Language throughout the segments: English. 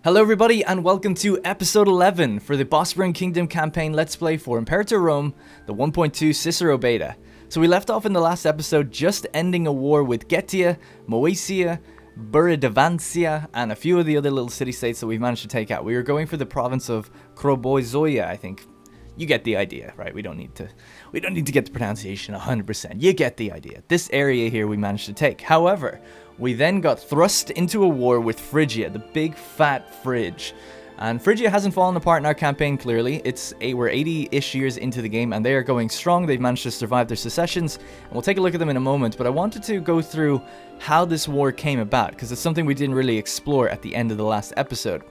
Hello everybody and welcome to episode 11 for the Bosporan Kingdom campaign Let's Play for Imperator Rome, the 1.2 Cicero Beta. So we left off in the last episode just ending a war with Getia, Moesia, Buridavantia, and a few of the other little city-states that we've managed to take out. We were going for the province of Kroboizoia, I think. You get the idea, right? We don't need to get the pronunciation 100%. You get the idea. This area here we managed to take. However, we then got thrust into a war with Phrygia, the big fat Phryg. And Phrygia hasn't fallen apart in our campaign, clearly. We're 80-ish years into the game, and they are going strong. They've managed to survive their secessions, and we'll take a look at them in a moment. But I wanted to go through how this war came about, because it's something we didn't really explore at the end of the last episode.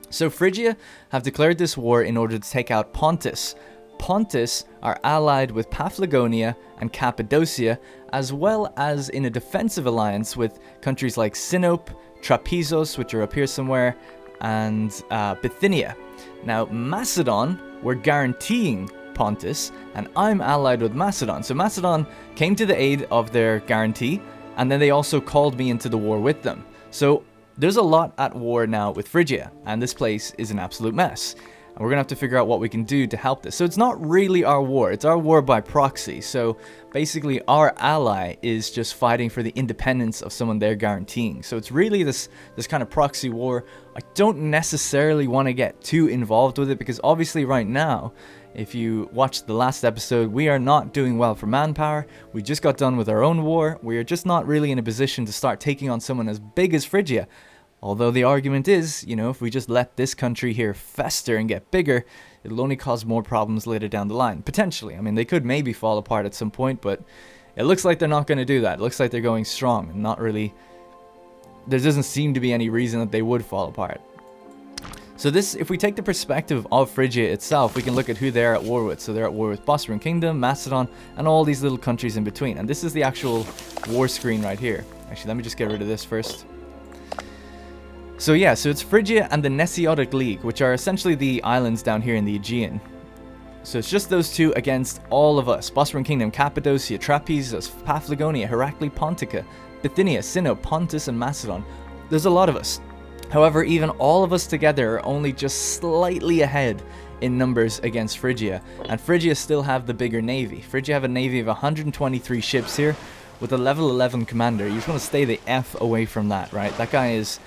So Phrygia have declared this war in order to take out Pontus. Pontus are allied with Paphlagonia and Cappadocia, as well as in a defensive alliance with countries like Sinope, Trapezos, which are up here somewhere, and Bithynia. Now, Macedon were guaranteeing Pontus, and I'm allied with Macedon. So Macedon came to the aid of their guarantee, and then they also called me into the war with them. So there's a lot at war now with Phrygia, and this place is an absolute mess. And we're going to have to figure out what we can do to help this. So it's not really our war, it's our war by proxy. So basically our ally is just fighting for the independence of someone they're guaranteeing. So it's really this kind of proxy war. I don't necessarily want to get too involved with it because obviously right now, if you watched the last episode, we are not doing well for manpower. We just got done with our own war. We are just not really in a position to start taking on someone as big as Phrygia. Although the argument is, if we just let this country here fester and get bigger, it'll only cause more problems later down the line. Potentially. I mean, they could maybe fall apart at some point, but it looks like they're not going to do that. It looks like they're going strong and not really... There doesn't seem to be any reason that they would fall apart. So this, if we take the perspective of Phrygia itself, we can look at who they're at war with. So they're at war with Bosporan Kingdom, Macedon, and all these little countries in between. And this is the actual war screen right here. Actually, let me just get rid of this first. So yeah, so it's Phrygia and the Nesiotic League, which are essentially the islands down here in the Aegean. So it's just those two against all of us. Bosporan Kingdom, Cappadocia, Trapezos, Paphlagonia, Heraclea, Pontica, Bithynia, Sinope, Pontus, and Macedon. There's a lot of us. However, even all of us together are only just slightly ahead in numbers against Phrygia. And Phrygia still have the bigger navy. Phrygia have a navy of 123 ships here with a level 11 commander. You just want to stay the F away from that, right? That guy is...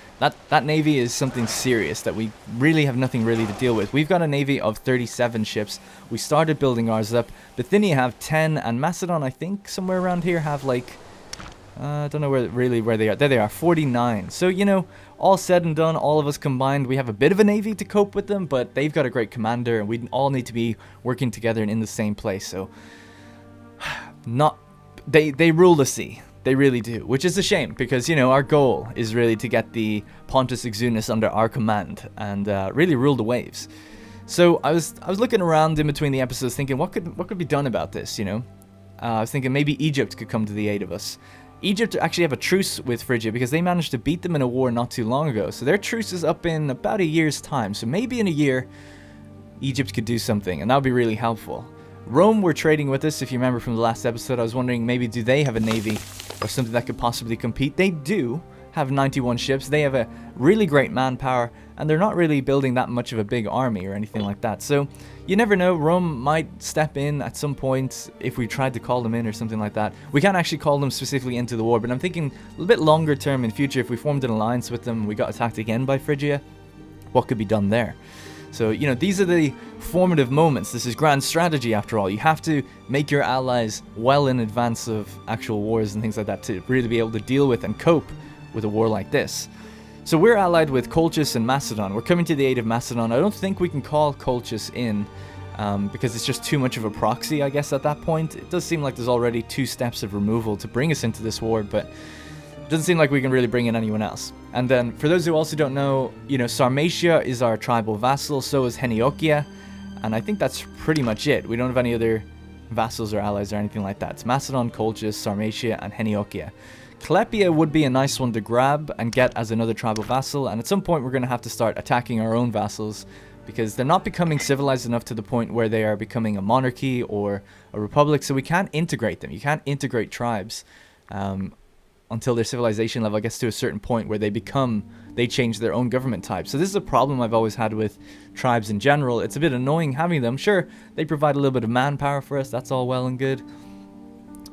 That navy is something serious that we really have nothing really to deal with. We've got a navy of 37 ships. We started building ours up. Bithynia have 10, and Macedon, I think, somewhere around here have like... I don't know where they are. There they are, 49. So, all said and done, all of us combined, we have a bit of a navy to cope with them, but they've got a great commander, and we all need to be working together and in the same place. So, they rule the sea. They really do, which is a shame because, our goal is really to get the Pontus Exunus under our command and really rule the waves. So I was looking around in between the episodes thinking, what could be done about this, I was thinking maybe Egypt could come to the aid of us. Egypt actually have a truce with Phrygia because they managed to beat them in a war not too long ago. So their truce is up in about a year's time. So maybe in a year, Egypt could do something, and that would be really helpful. Rome were trading with us, if you remember from the last episode. I was wondering maybe do they have a navy or something that could possibly compete. They do have 91 ships. They have a really great manpower, and they're not really building that much of a big army or anything like that. So you never know. Rome might step in at some point if we tried to call them in or something like that. We can't actually call them specifically into the war, but I'm thinking a little bit longer term in future. If we formed an alliance with them, we got attacked again by Phrygia, what could be done there? So, these are the formative moments. This is grand strategy, after all. You have to make your allies well in advance of actual wars and things like that to really be able to deal with and cope with a war like this. So we're allied with Colchis and Macedon. We're coming to the aid of Macedon. I don't think we can call Colchis in because it's just too much of a proxy, I guess, at that point. It does seem like there's already 2 steps of removal to bring us into this war, but it doesn't seem like we can really bring in anyone else. And then, for those who also don't know, Sarmatia is our tribal vassal, so is Heniokia, and I think that's pretty much it. We don't have any other vassals or allies or anything like that. It's Macedon, Colchis, Sarmatia, and Heniokia. Clapea would be a nice one to grab and get as another tribal vassal, and at some point we're going to have to start attacking our own vassals, because they're not becoming civilized enough to the point where they are becoming a monarchy or a republic, so we can't integrate them. You can't integrate tribes. until their civilization level gets to a certain point where they change their own government type. So this is a problem I've always had with tribes in general. It's a bit annoying having them. Sure, they provide a little bit of manpower for us, that's all well and good,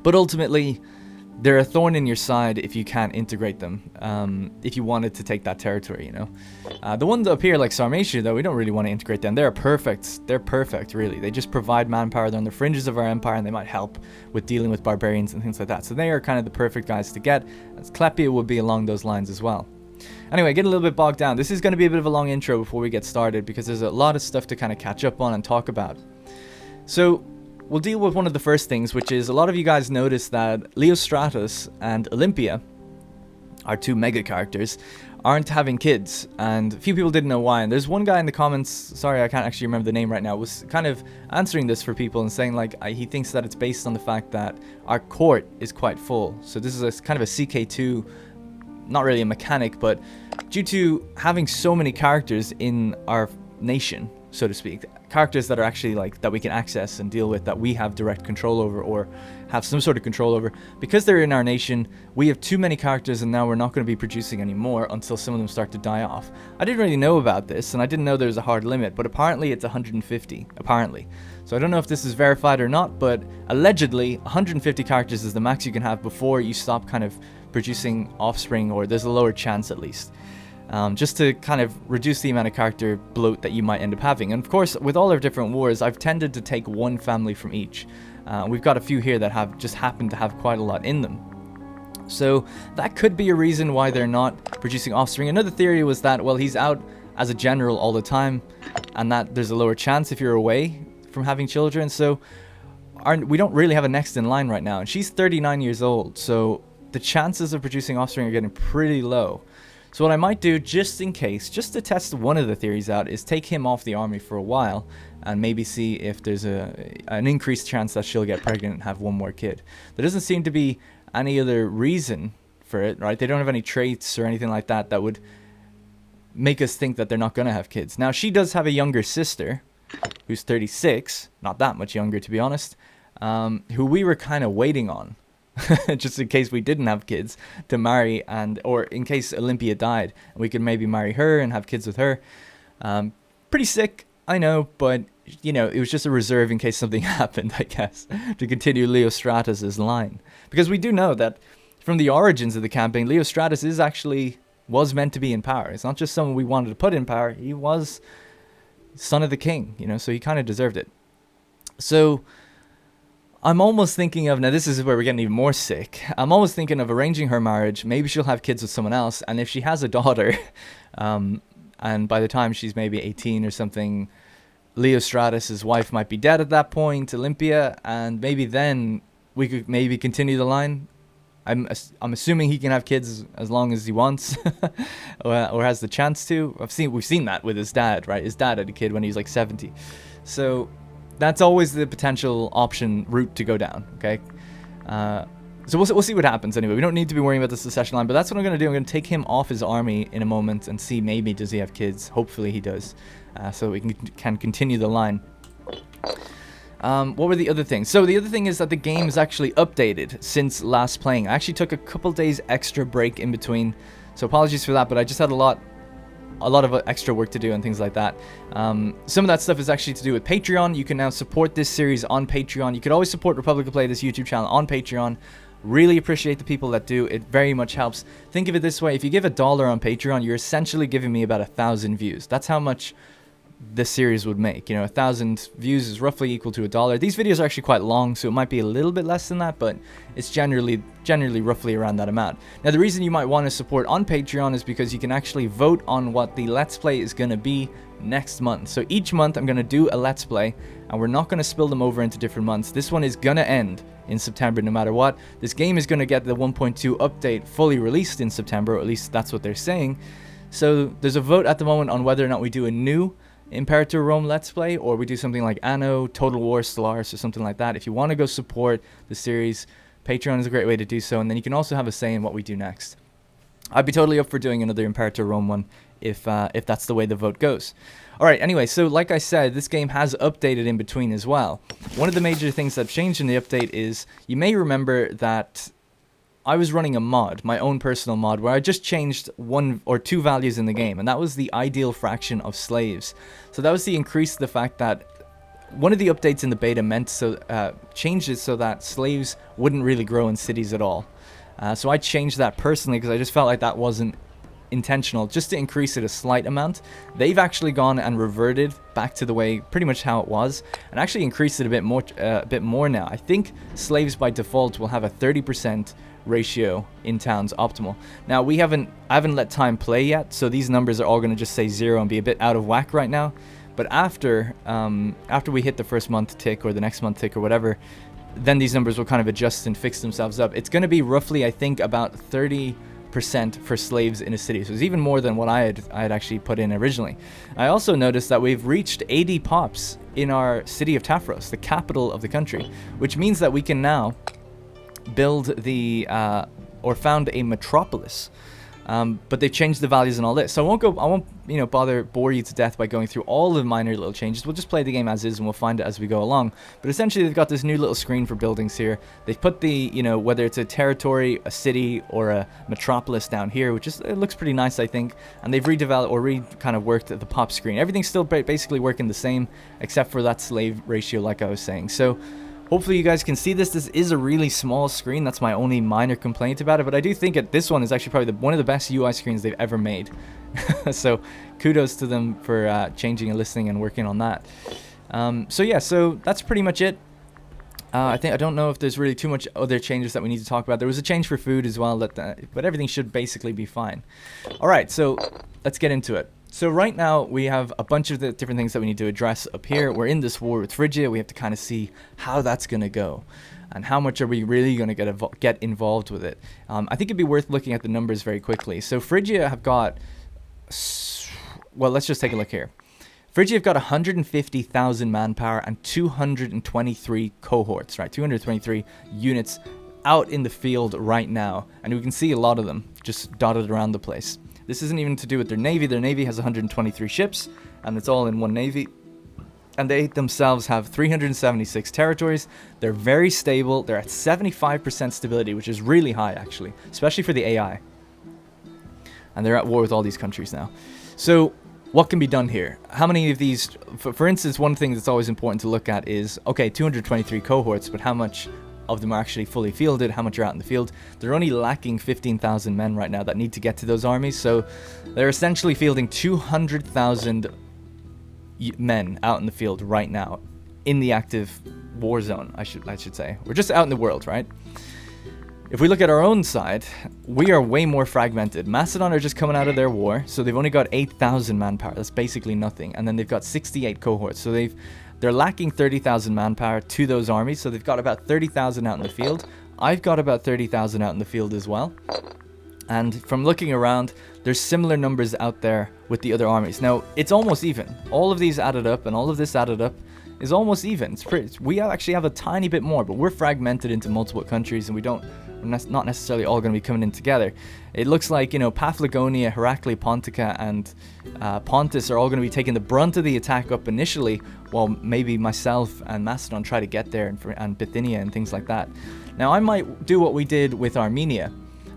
but ultimately they're a thorn in your side if you can't integrate them, if you wanted to take that territory, you know. The ones up here, like Sarmatia, though, we don't really want to integrate them. They're perfect, really. They just provide manpower. They're on the fringes of our empire, and they might help with dealing with barbarians and things like that. So they are kind of the perfect guys to get, as Clapea would be along those lines as well. Anyway, getting a little bit bogged down. This is going to be a bit of a long intro before we get started, because there's a lot of stuff to kind of catch up on and talk about. So we'll deal with one of the first things, which is a lot of you guys noticed that Leostratus and Olympia, our two mega characters, aren't having kids, and a few people didn't know why. And there's one guy in the comments, sorry I can't actually remember the name right now, was kind of answering this for people and saying like he thinks that it's based on the fact that our court is quite full. So this is a kind of a CK2, not really a mechanic, but due to having so many characters in our nation, so to speak, characters that are actually like that we can access and deal with, that we have direct control over or have some sort of control over, because they're in our nation, we have too many characters, and now we're not going to be producing any more until some of them start to die off. I didn't really know about this, and I didn't know there was a hard limit, but apparently it's 150, apparently. So I don't know if this is verified or not, but allegedly 150 characters is the max you can have before you stop kind of producing offspring, or there's a lower chance at least. Just to kind of reduce the amount of character bloat that you might end up having. And of course, with all our different wars, I've tended to take one family from each. We've got a few here that have just happened to have quite a lot in them. So that could be a reason why they're not producing offspring. Another theory was that, well, he's out as a general all the time, and that there's a lower chance if you're away from having children. So we don't really have a next in line right now. And she's 39 years old, so the chances of producing offspring are getting pretty low. So what I might do, just in case, just to test one of the theories out, is take him off the army for a while and maybe see if there's an increased chance that she'll get pregnant and have one more kid. There doesn't seem to be any other reason for it, right? They don't have any traits or anything like that that would make us think that they're not going to have kids. Now, she does have a younger sister who's 36, not that much younger to be honest, who we were kind of waiting on. Just in case we didn't have kids to marry, or in case Olympia died, we could maybe marry her and have kids with her. Pretty sick, I know, but you know, it was just a reserve in case something happened, I guess, to continue Leostratus' line. Because we do know that from the origins of the campaign, Leostratus was meant to be in power. It's not just someone we wanted to put in power, he was son of the king, you know, so he kind of deserved it. So I'm almost thinking of, now this is where we're getting even more sick, I'm almost thinking of arranging her marriage. Maybe she'll have kids with someone else, and if she has a daughter, and by the time she's maybe 18 or something, Leostratus' wife might be dead at that point, Olympia, and maybe then we could maybe continue the line. I'm assuming he can have kids as long as he wants, or has the chance to. We've seen that with his dad, right? His dad had a kid when he was like 70, so that's always the potential route to go down, okay? So we'll see what happens anyway. We don't need to be worrying about the succession line, but that's what I'm going to do. I'm going to take him off his army in a moment and see maybe does he have kids. Hopefully he does, so we can continue the line. What were the other things? So the other thing is that the game is actually updated since last playing. I actually took a couple days extra break in between, so apologies for that, but I just had a lot of extra work to do and things like that. Some of that stuff is actually to do with Patreon. You can now support this series on Patreon. You could always support Republic of Play, this YouTube channel, on Patreon. Really appreciate the people that do. It very much helps. Think of it this way. If you give $1 on Patreon, you're essentially giving me about 1,000 views. That's how much this series would make. You know, 1,000 views is roughly equal to $1. These videos are actually quite long, so it might be a little bit less than that, but it's generally roughly around that amount. Now, the reason you might want to support on Patreon is because you can actually vote on what the Let's Play is going to be next month. So each month I'm going to do a Let's Play, and we're not going to spill them over into different months. This one is going to end in September no matter what. This game is going to get the 1.2 update fully released in September, or at least that's what they're saying. So there's a vote at the moment on whether or not we do a new Imperator Rome Let's Play, or we do something like Anno, Total War, Stellaris, or something like that. If you want to go support the series, Patreon is a great way to do so, and then you can also have a say in what we do next. I'd be totally up for doing another Imperator Rome one if that's the way the vote goes. Alright, anyway, so like I said, this game has updated in between as well. One of the major things that changed in the update is, you may remember that I was running a mod, my own personal mod, where I just changed 1 or 2 values in the game, and that was the ideal fraction of slaves. So that was to increase the fact that one of the updates in the beta changed it so that slaves wouldn't really grow in cities at all. So I changed that personally because I just felt like that wasn't intentional, just to increase it a slight amount. They've actually gone and reverted back to the way pretty much how it was, and actually increased it a bit more now. I think slaves by default will have a 30% ratio in towns optimal. Now I haven't let time play yet, so these numbers are all going to just say 0 and be a bit out of whack right now. But after we hit the first month tick or the next month tick or whatever, then these numbers will kind of adjust and fix themselves up. It's going to be roughly, I think, about 30% for slaves in a city. So it's even more than what I had actually put in originally. I also noticed that we've reached 80 pops in our city of Tafros, the capital of the country, which means that we can now build or found a metropolis. But they've changed the values and all this, so I won't bore you to death by going through all the minor little changes. We'll just play the game as is and we'll find it as we go along. But essentially they've got this new little screen for buildings here. They've put the, whether it's a territory, a city, or a metropolis down here, it looks pretty nice, I think. And they've redeveloped or kind of worked at the pop screen. Everything's still basically working the same, except for that slave ratio, like I was saying. So hopefully you guys can see this. This is a really small screen. That's my only minor complaint about it. But I do think this one is actually probably one of the best UI screens they've ever made. So kudos to them for changing and listening and working on that. So that's pretty much it. I don't know if there's really too much other changes that we need to talk about. There was a change for food as well, but everything should basically be fine. All right, so let's get into it. So right now we have a bunch of the different things that we need to address up here. We're in this war with Phrygia. We have to kind of see how that's going to go and how much are we really going to get involved with it. I think it'd be worth looking at the numbers very quickly. So Phrygia have got, well, let's just take a look here. Phrygia have got 150,000 manpower and 223 cohorts, right? 223 units out in the field right now. And we can see a lot of them just dotted around the place. This isn't even to do with their navy. Their navy has 123 ships, and it's all in one navy. And they themselves have 376 territories. They're very stable. They're at 75% stability, which is really high, actually, especially for the AI. And they're at war with all these countries now. So what can be done here? How many of these, for instance, one thing that's always important to look at is, okay, 223 cohorts, but how much of them are actually fully fielded, how much are out in the field? They're only lacking 15,000 men right now that need to get to those armies, so they're essentially fielding 200,000 men out in the field right now in the active war zone, I should say. We're just out in the world, right? If we look at our own side, we are way more fragmented. Macedon are just coming out of their war, so they've only got 8,000 manpower. That's basically nothing. And then they've got 68 cohorts, so they're lacking 30,000 manpower to those armies, so they've got about 30,000 out in the field. I've got about 30,000 out in the field as well. And from looking around, there's similar numbers out there with the other armies. Now, it's almost even. All of these added up and all of this added up is almost even. We actually have a tiny bit more, but we're fragmented into multiple countries, and we're not necessarily all going to be coming in together. It looks like, Paphlagonia, Heraclea, Pontica, and Pontus are all going to be taking the brunt of the attack up initially, while maybe myself and Macedon try to get there, and Bithynia and things like that. Now, I might do what we did with Armenia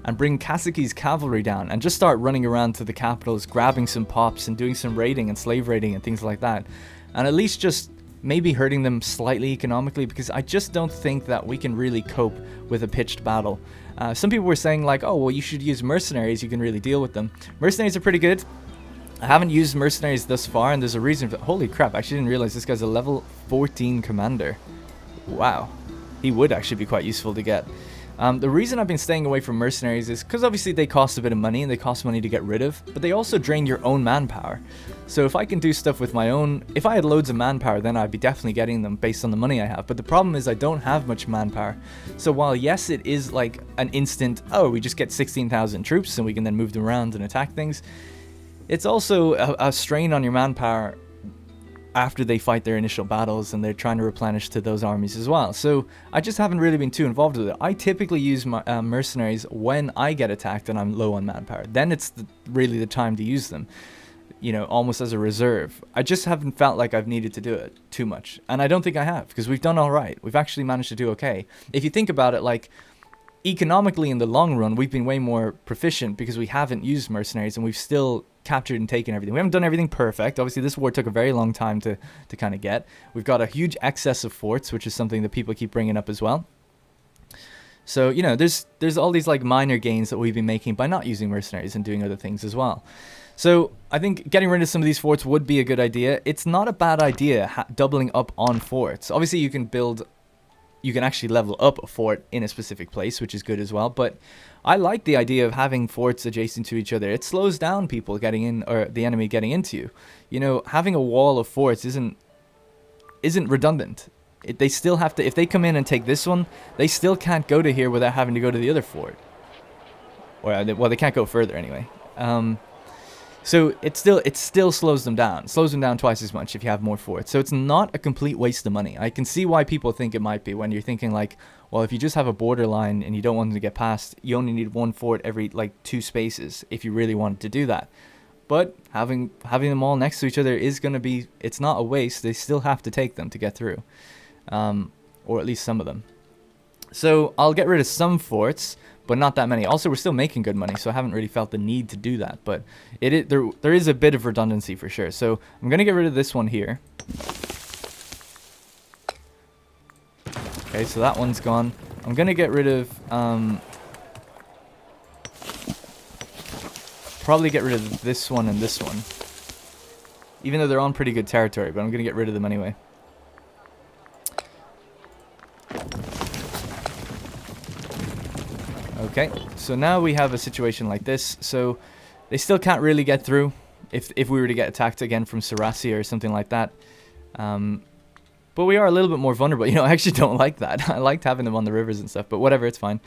and bring Kasake's cavalry down and just start running around to the capitals, grabbing some pops and doing some raiding and slave raiding and things like that. And at least just maybe hurting them slightly economically, because I just don't think that we can really cope with a pitched battle. Some people were saying like, oh, well, you should use mercenaries, you can really deal with them. Mercenaries are pretty good. I haven't used mercenaries thus far, and there's a reason for that. Holy crap, I actually didn't realize this guy's a level 14 commander. Wow. He would actually be quite useful to get. The reason I've been staying away from mercenaries is because obviously they cost a bit of money and they cost money to get rid of, but they also drain your own manpower. So if I can do stuff with my own, if I had loads of manpower, then I'd be definitely getting them based on the money I have. But the problem is I don't have much manpower. So while yes, it is like an instant, oh, we just get 16,000 troops and we can then move them around and attack things, it's also a strain on your manpower after they fight their initial battles and they're trying to replenish to those armies as well. So I just haven't really been too involved with it. I typically use my mercenaries when I get attacked and I'm low on manpower. Then it's really the time to use them, almost as a reserve. I just haven't felt like I've needed to do it too much. And I don't think I have, because we've done all right. We've actually managed to do okay. If you think about it, like, economically in the long run, we've been way more proficient because we haven't used mercenaries and we've still captured and taken everything. We haven't done everything perfect. Obviously, this war took a very long time to kind of get. We've got a huge excess of forts, which is something that people keep bringing up as well. So, you know, there's all these like minor gains that we've been making by not using mercenaries and doing other things as well. So I think getting rid of some of these forts would be a good idea. It's not a bad idea doubling up on forts. Obviously, you can actually level up a fort in a specific place, which is good as well. But I like the idea of having forts adjacent to each other. It slows down people getting in, or the enemy getting into you. You know, having a wall of forts isn't redundant. They still have to, if they come in and take this one, they still can't go to here without having to go to the other fort. Or, well, they can't go further anyway. So it still slows them down. It slows them down twice as much if you have more forts. So it's not a complete waste of money. I can see why people think it might be when you're thinking like, well, if you just have a border line and you don't want them to get past, you only need one fort every like 2 spaces if you really wanted to do that. But having them all next to each other is going to be, it's not a waste. They still have to take them to get through. Or at least some of them. So I'll get rid of some forts, but not that many. Also, we're still making good money, so I haven't really felt the need to do that. But there is a bit of redundancy for sure. So I'm going to get rid of this one here. Okay, so that one's gone. I'm going to get rid of... probably get rid of this one and this one. Even though they're on pretty good territory, but I'm going to get rid of them anyway. Okay, so now we have a situation like this. So they still can't really get through if we were to get attacked again from Sarassi or something like that. But we are a little bit more vulnerable. You know, I actually don't like that. I liked having them on the rivers and stuff, but whatever, it's fine.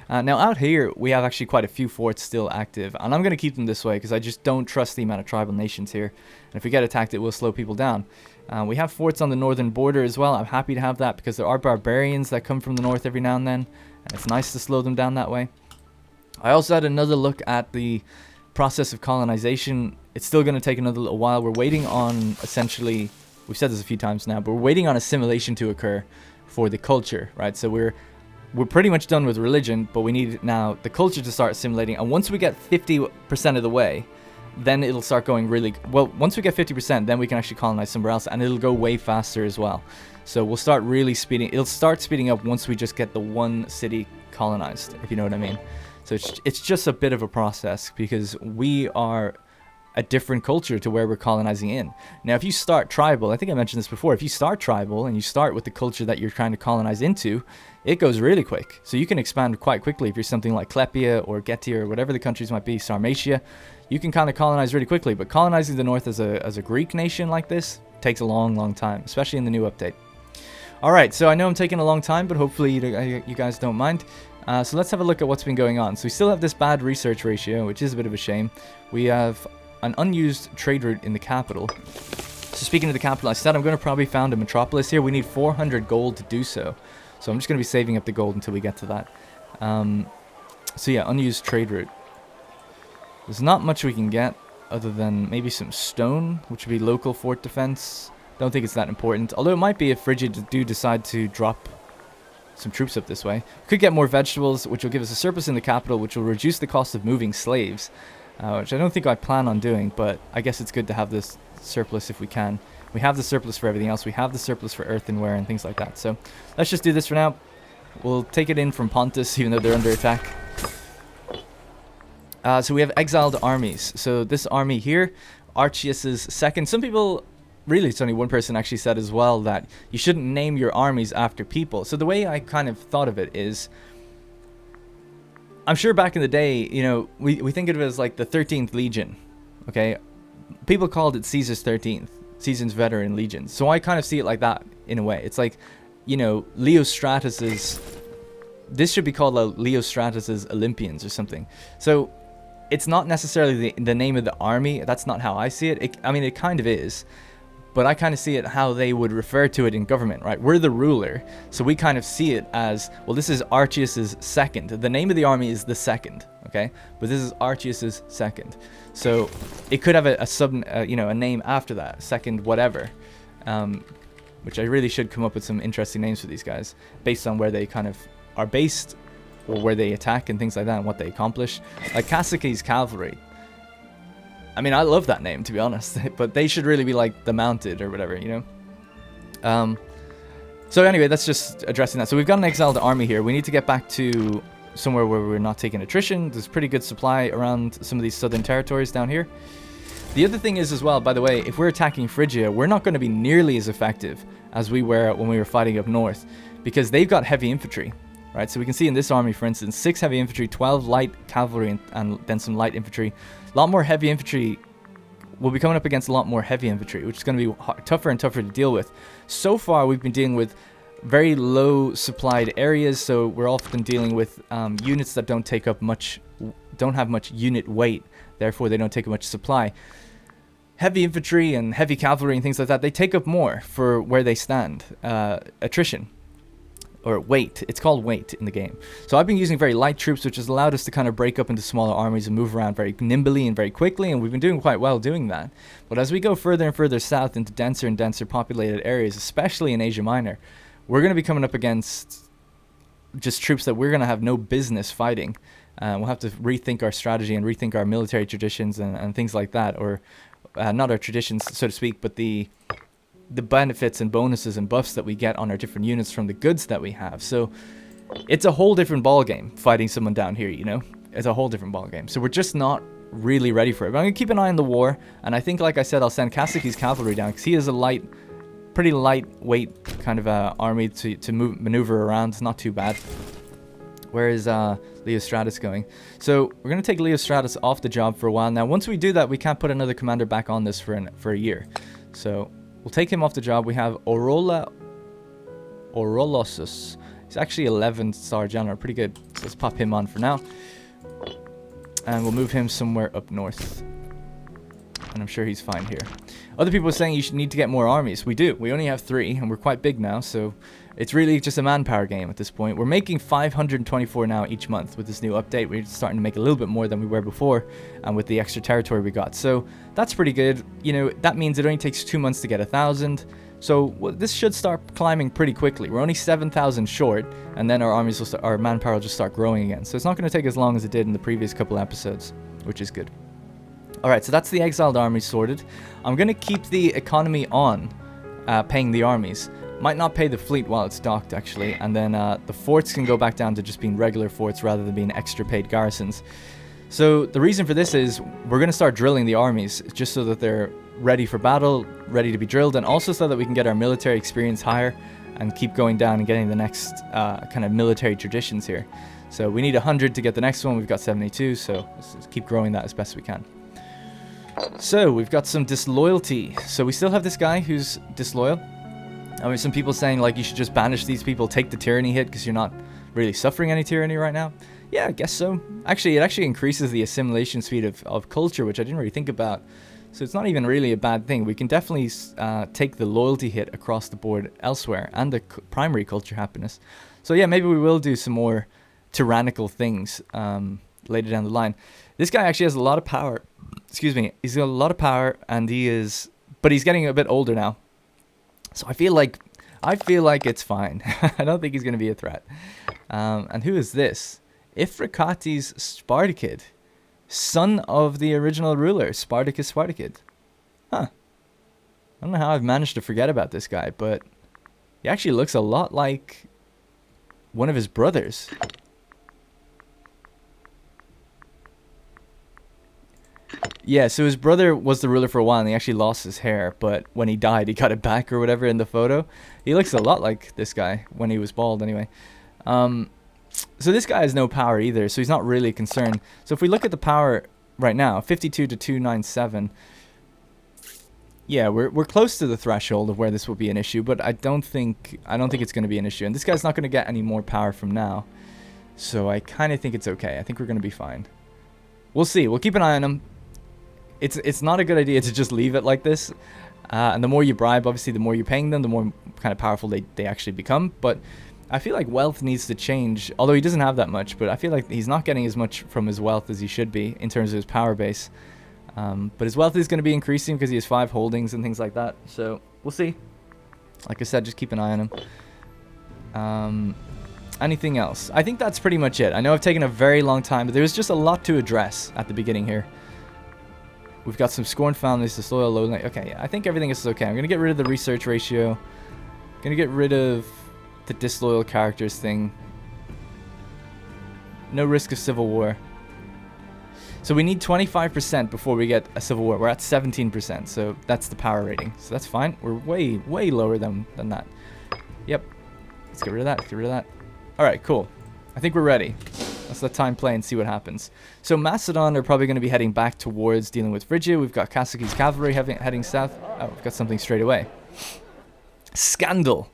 Now out here, we have actually quite a few forts still active, and I'm going to keep them this way because I just don't trust the amount of tribal nations here. And if we get attacked, it will slow people down. We have forts on the northern border as well. I'm happy to have that because there are barbarians that come from the north every now and then. And it's nice to slow them down that way. I also had another look at the process of colonization. It's still going to take another little while. We're waiting on, essentially, we've said this a few times now, but we're waiting on assimilation to occur for the culture, right? So we're pretty much done with religion, but we need now the culture to start assimilating. And once we get 50% of the way, then it'll start going really... Well, once we get 50%, then we can actually colonize somewhere else, and it'll go way faster as well. So we'll start really speeding... It'll start speeding up once we just get the one city colonized, if you know what I mean. So it's just a bit of a process because we are a different culture to where we're colonizing in. Now, if you start tribal, I think I mentioned this before, if you start tribal and you start with the culture that you're trying to colonize into, it goes really quick. So you can expand quite quickly if you're something like Clapea or Getia or whatever the countries might be, Sarmatia. You can kind of colonize really quickly, but colonizing the north as a Greek nation like this takes a long, long time, especially in the new update. Alright, so I know I'm taking a long time, but hopefully you guys don't mind. So let's have a look at what's been going on. So we still have this bad research ratio, which is a bit of a shame. We have an unused trade route in the capital. So speaking of the capital, I said I'm going to probably found a metropolis here. We need 400 gold to do so. So I'm just going to be saving up the gold until we get to that. So yeah, unused trade route. There's not much we can get other than maybe some stone, which would be local fort defense. Don't think it's that important. Although it might be if Phrygia do decide to drop some troops up this way. Could get more vegetables, which will give us a surplus in the capital, which will reduce the cost of moving slaves, which I don't think I plan on doing, but I guess it's good to have this surplus if we can. We have the surplus for everything else. We have the surplus for earthenware and things like that. So let's just do this for now. We'll take it in from Pontus, even though they're under attack. So we have exiled armies. So this army here, Archias's second. Some people... Really, it's only one person actually said as well that you shouldn't name your armies after people. So the way I kind of thought of it is, I'm sure back in the day, you know, we think of it as like the 13th Legion, okay? People called it Caesar's 13th, Caesar's veteran legion. So I kind of see it like that in a way. It's like, you know, Leostratus's, this should be called Leostratus's Olympians or something. So it's not necessarily the name of the army. That's not how I see it. I mean, it kind of is. But I kind of see it how they would refer to it in government, right? We're the ruler, so we kind of see it as, well, this is Archias's second. The name of the army is the second, okay? But this is Archias's second. So it could have a name after that, second whatever, which I really should come up with some interesting names for these guys based on where they kind of are based or where they attack and things like that and what they accomplish. Like Kasake's cavalry. I mean, I love that name, to be honest, but they should really be like the mounted or whatever, you know? So anyway, that's just addressing that. So we've got an exiled army here. We need to get back to somewhere where we're not taking attrition. There's pretty good supply around some of these southern territories down here. The other thing is as well, by the way, if we're attacking Phrygia, we're not going to be nearly as effective as we were when we were fighting up north, because they've got heavy infantry, right? So we can see in this army, for instance, 6 heavy infantry, 12 light cavalry, and then some light infantry. A lot more heavy infantry. We'll be coming up against a lot more heavy infantry, which is going to be tougher and tougher to deal with. So far, we've been dealing with very low supplied areas, so we're often dealing with units that don't have much unit weight, therefore they don't take much supply. Heavy infantry and heavy cavalry and things like that, they take up more for where they stand. Attrition. Or weight. It's called weight in the game. So I've been using very light troops, which has allowed us to kind of break up into smaller armies and move around very nimbly and very quickly, and we've been doing quite well doing that. But as we go further and further south into denser and denser populated areas, especially in Asia Minor, we're going to be coming up against just troops that we're going to have no business fighting. We'll have to rethink our strategy and rethink our military traditions and things like that, or not our traditions, so to speak, but the benefits and bonuses and buffs that we get on our different units from the goods that we have. So it's a whole different ball game fighting someone down here, you know? It's a whole different ball game. So we're just not really ready for it. But I'm going to keep an eye on the war, and I think, like I said, I'll send Kasake's cavalry down, because he is a pretty lightweight kind of army to maneuver around. It's not too bad. Where is Leostratus going? So we're going to take Leostratus off the job for a while. Now, once we do that, we can't put another commander back on this for a year. So we'll take him off the job. We have Orolosus. He's actually 11-star general. Pretty good. So let's pop him on for now. And we'll move him somewhere up north. And I'm sure he's fine here. Other people are saying you should need to get more armies. We do. We only have 3, and we're quite big now, so it's really just a manpower game at this point. We're making 524 now each month with this new update. We're starting to make a little bit more than we were before, and with the extra territory we got. So that's pretty good. You know, that means it only takes 2 months to get 1,000. So this should start climbing pretty quickly. We're only 7,000 short, and then our armies will our manpower will just start growing again. So it's not going to take as long as it did in the previous couple episodes, which is good. Alright, so that's the exiled army sorted. I'm going to keep the economy on, paying the armies. Might not pay the fleet while it's docked, actually. And then the forts can go back down to just being regular forts rather than being extra paid garrisons. So the reason for this is we're going to start drilling the armies just so that they're ready for battle, ready to be drilled, and also so that we can get our military experience higher and keep going down and getting the next kind of military traditions here. So we need 100 to get the next one. We've got 72, so let's keep growing that as best we can. So we've got some disloyalty. So we still have this guy who's disloyal. I mean, some people saying like you should just banish these people, take the tyranny hit because you're not really suffering any tyranny right now. Yeah, I guess so. Actually, it actually increases the assimilation speed of culture, which I didn't really think about. So it's not even really a bad thing. We can definitely take the loyalty hit across the board elsewhere, and the primary culture happiness. So yeah, maybe we will do some more tyrannical things later down the line. This guy actually has a lot of power. Excuse me. He's got a lot of power, and but he's getting a bit older now. So I feel like it's fine. I don't think he's going to be a threat. And who is this? Ifrikates Spartakid, son of the original ruler, Spartacus Spartakid. Huh. I don't know how I've managed to forget about this guy, but he actually looks a lot like one of his brothers. Yeah, so his brother was the ruler for a while, and he actually lost his hair, but when he died, he got it back or whatever in the photo. He looks a lot like this guy when he was bald anyway. So this guy has no power either, so he's not really concerned. So if we look at the power right now, 52 to 297, yeah, we're close to the threshold of where this will be an issue, but I don't think it's going to be an issue. And this guy's not going to get any more power from now, so I kind of think it's okay. I think we're going to be fine. We'll see. We'll keep an eye on him. It's not a good idea to just leave it like this. And the more you bribe, obviously, the more you're paying them, the more kind of powerful they actually become. But I feel like wealth needs to change, although he doesn't have that much. But I feel like he's not getting as much from his wealth as he should be in terms of his power base. But his wealth is going to be increasing because he has 5 holdings and things like that. So we'll see. Like I said, just keep an eye on him. Anything else? I think that's pretty much it. I know I've taken a very long time, but there was just a lot to address at the beginning here. We've got some scorned families, the soil low. Okay, yeah, I think everything is okay. I'm going to get rid of the research ratio. Going to get rid of the disloyal characters thing. No risk of civil war. So we need 25% before we get a civil war. We're at 17%, so that's the power rating. So that's fine. We're way, way lower than that. Yep. Let's get rid of that. Get rid of that. Alright, cool. I think we're ready. Let's let time play and see what happens. So Macedon are probably going to be heading back towards dealing with Phrygia. We've got Kasake's cavalry heading south. Oh, we've got something straight away. Scandal.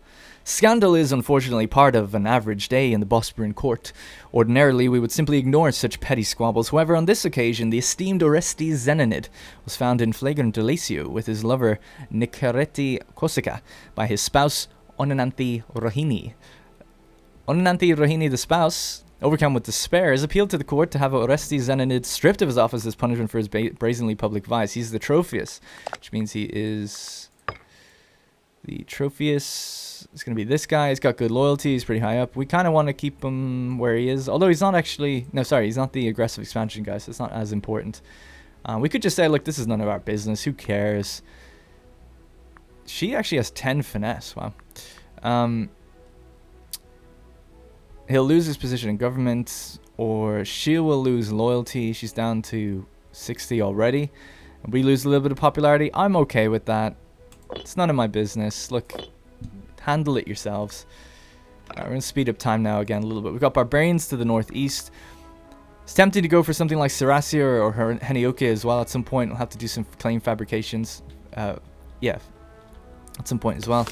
Scandal is unfortunately part of an average day in the Bosporan court. Ordinarily, we would simply ignore such petty squabbles. However, on this occasion, the esteemed Orestes Zenonid was found in flagrant delesio with his lover Nikareti Kosaka by his spouse Onananthi Rohini. Onananthi Rohini, the spouse, overcome with despair, has appealed to the court to have Orestes Zenonid stripped of his office as punishment for his brazenly public vice. He's the Trophius, which means he is... The Trophius is going to be this guy. He's got good loyalty. He's pretty high up. We kind of want to keep him where he is. Although he's not actually... No, sorry. He's not the aggressive expansion guy, so it's not as important. We could just say, look, this is none of our business. Who cares? She actually has 10 finesse. Wow. He'll lose his position in government, or she will lose loyalty. She's down to 60 already. We lose a little bit of popularity. I'm okay with that. It's none of my business. Look, handle it yourselves. Alright, we're going to speed up time now again a little bit. We've got barbarians to the northeast. It's tempting to go for something like Seracia or Heniokia as well at some point. We'll have to do some claim fabrications. Yeah, at some point as well.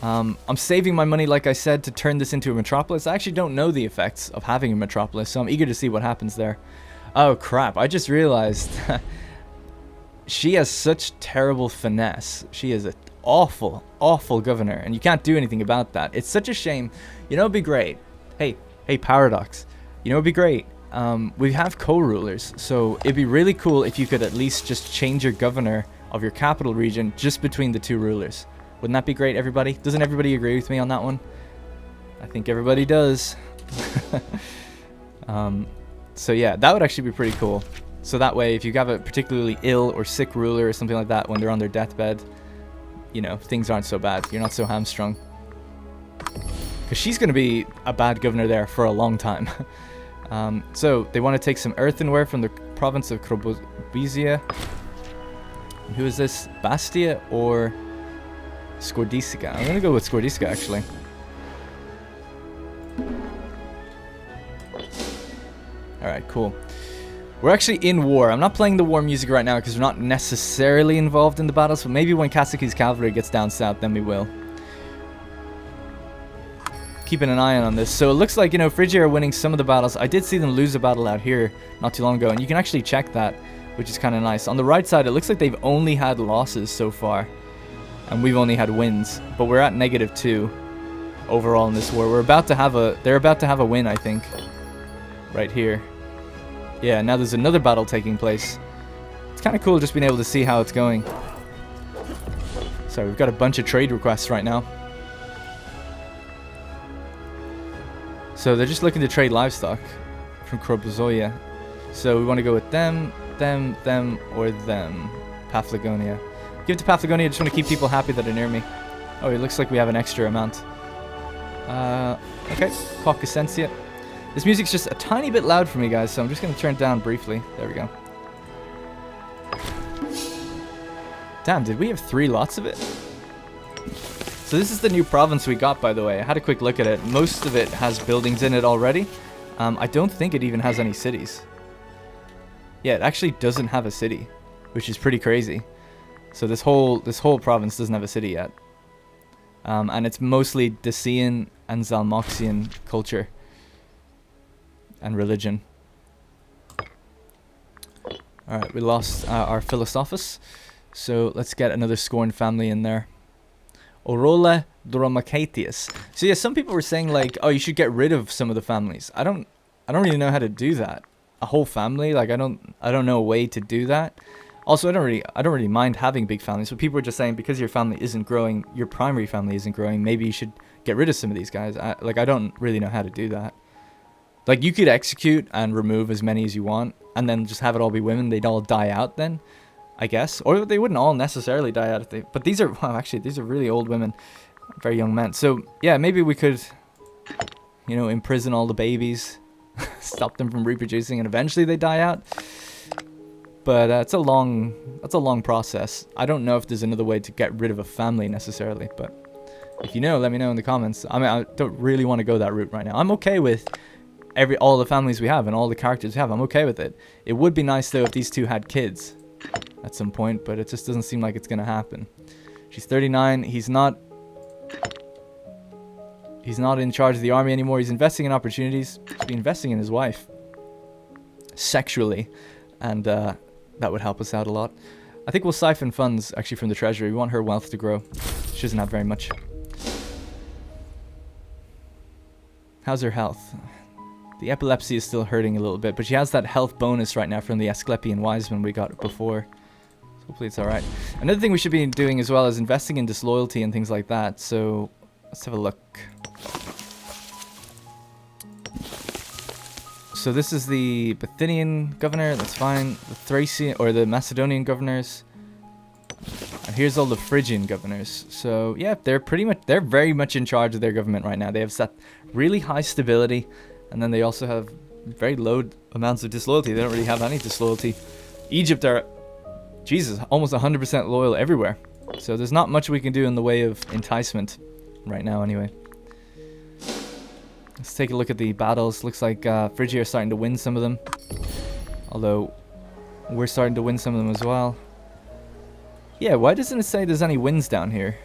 I'm saving my money, like I said, to turn this into a metropolis. I actually don't know the effects of having a metropolis, so I'm eager to see what happens there. Oh, crap. I just realized... She has such terrible finesse. She is an awful, awful governor, and you can't do anything about that. It's such a shame. You know, it'd be great. Hey, Paradox. You know, it'd be great. We have co-rulers, so it'd be really cool if you could at least just change your governor of your capital region just between the two rulers. Wouldn't that be great, everybody? Doesn't everybody agree with me on that one? I think everybody does. So yeah, that would actually be pretty cool. So that way, if you have a particularly ill or sick ruler or something like that when they're on their deathbed, you know, things aren't so bad. You're not so hamstrung. Because she's going to be a bad governor there for a long time. So they want to take some earthenware from the province of Krobizia. Who is this? Bastia or Skordisica? I'm going to go with Skordisica, actually. Alright, cool. We're actually in war. I'm not playing the war music right now because we're not necessarily involved in the battles, but maybe when Kasake's cavalry gets down south, then we will. Keeping an eye on this. So it looks like, you know, Phrygia are winning some of the battles. I did see them lose a battle out here not too long ago, and you can actually check that, which is kind of nice. On the right side, it looks like they've only had losses so far, and we've only had wins, but we're at -2 overall in this war. They're about to have a win, I think, right here. Yeah, now there's another battle taking place. It's kind of cool just being able to see how it's going. Sorry, we've got a bunch of trade requests right now. So they're just looking to trade livestock from Krobozoia. So we want to go with them, or them. Paphlagonia. Give it to Paphlagonia. I just want to keep people happy that are near me. Oh, it looks like we have an extra amount. Okay, Caucasensia. This music's just a tiny bit loud for me, guys, so I'm just going to turn it down briefly. There we go. Damn, did we have 3 lots of it? So this is the new province we got, by the way. I had a quick look at it. Most of it has buildings in it already. I don't think it even has any cities. Yeah, it actually doesn't have a city, which is pretty crazy. So this whole province doesn't have a city yet. And it's mostly Dacian and Zalmoxian culture and religion. Alright, we lost our Philosophus, so let's get another scorned family in there. Orola Dromacatius. So yeah, some people were saying like, oh, you should get rid of some of the families. I don't really know how to do that. A whole family, like I don't know a way to do that. Also, I don't really mind having big families, but people are just saying because your family isn't growing, your primary family isn't growing, maybe you should get rid of some of these guys. I don't really know how to do that. Like, you could execute and remove as many as you want, and then just have it all be women. They'd all die out then, I guess. Or they wouldn't all necessarily die out if they... But these are... Wow, actually, these are really old women. Very young men. So, yeah, maybe we could, you know, imprison all the babies. Stop them from reproducing, and eventually they die out. But that's a long process. I don't know if there's another way to get rid of a family necessarily, but if you know, let me know in the comments. I mean, I don't really want to go that route right now. I'm okay with all the families we have and all the characters we have. I'm okay with it. It would be nice though if these two had kids at some point, but it just doesn't seem like it's gonna happen. She's 39. He's not in charge of the army anymore. He's investing in opportunities. He's been investing in his wife sexually, and that would help us out a lot. I think we'll siphon funds actually from the treasury. We want her wealth to grow. She doesn't have very much. How's her health? The epilepsy is still hurting a little bit, but she has that health bonus right now from the Asclepian Wiseman we got before. So hopefully it's alright. Another thing we should be doing as well is investing in disloyalty and things like that. So let's have a look. So this is the Bithynian governor, that's fine. The Thracian, or the Macedonian governors. And here's all the Phrygian governors. So yeah, they're very much in charge of their government right now. They have set really high stability, and then they also have very low amounts of disloyalty. They don't really have any disloyalty. Egypt are, Jesus, almost 100% loyal everywhere. So there's not much we can do in the way of enticement right now anyway. Let's take a look at the battles. Looks like Phrygia are starting to win some of them. Although, we're starting to win some of them as well. Yeah, why doesn't it say there's any wins down here?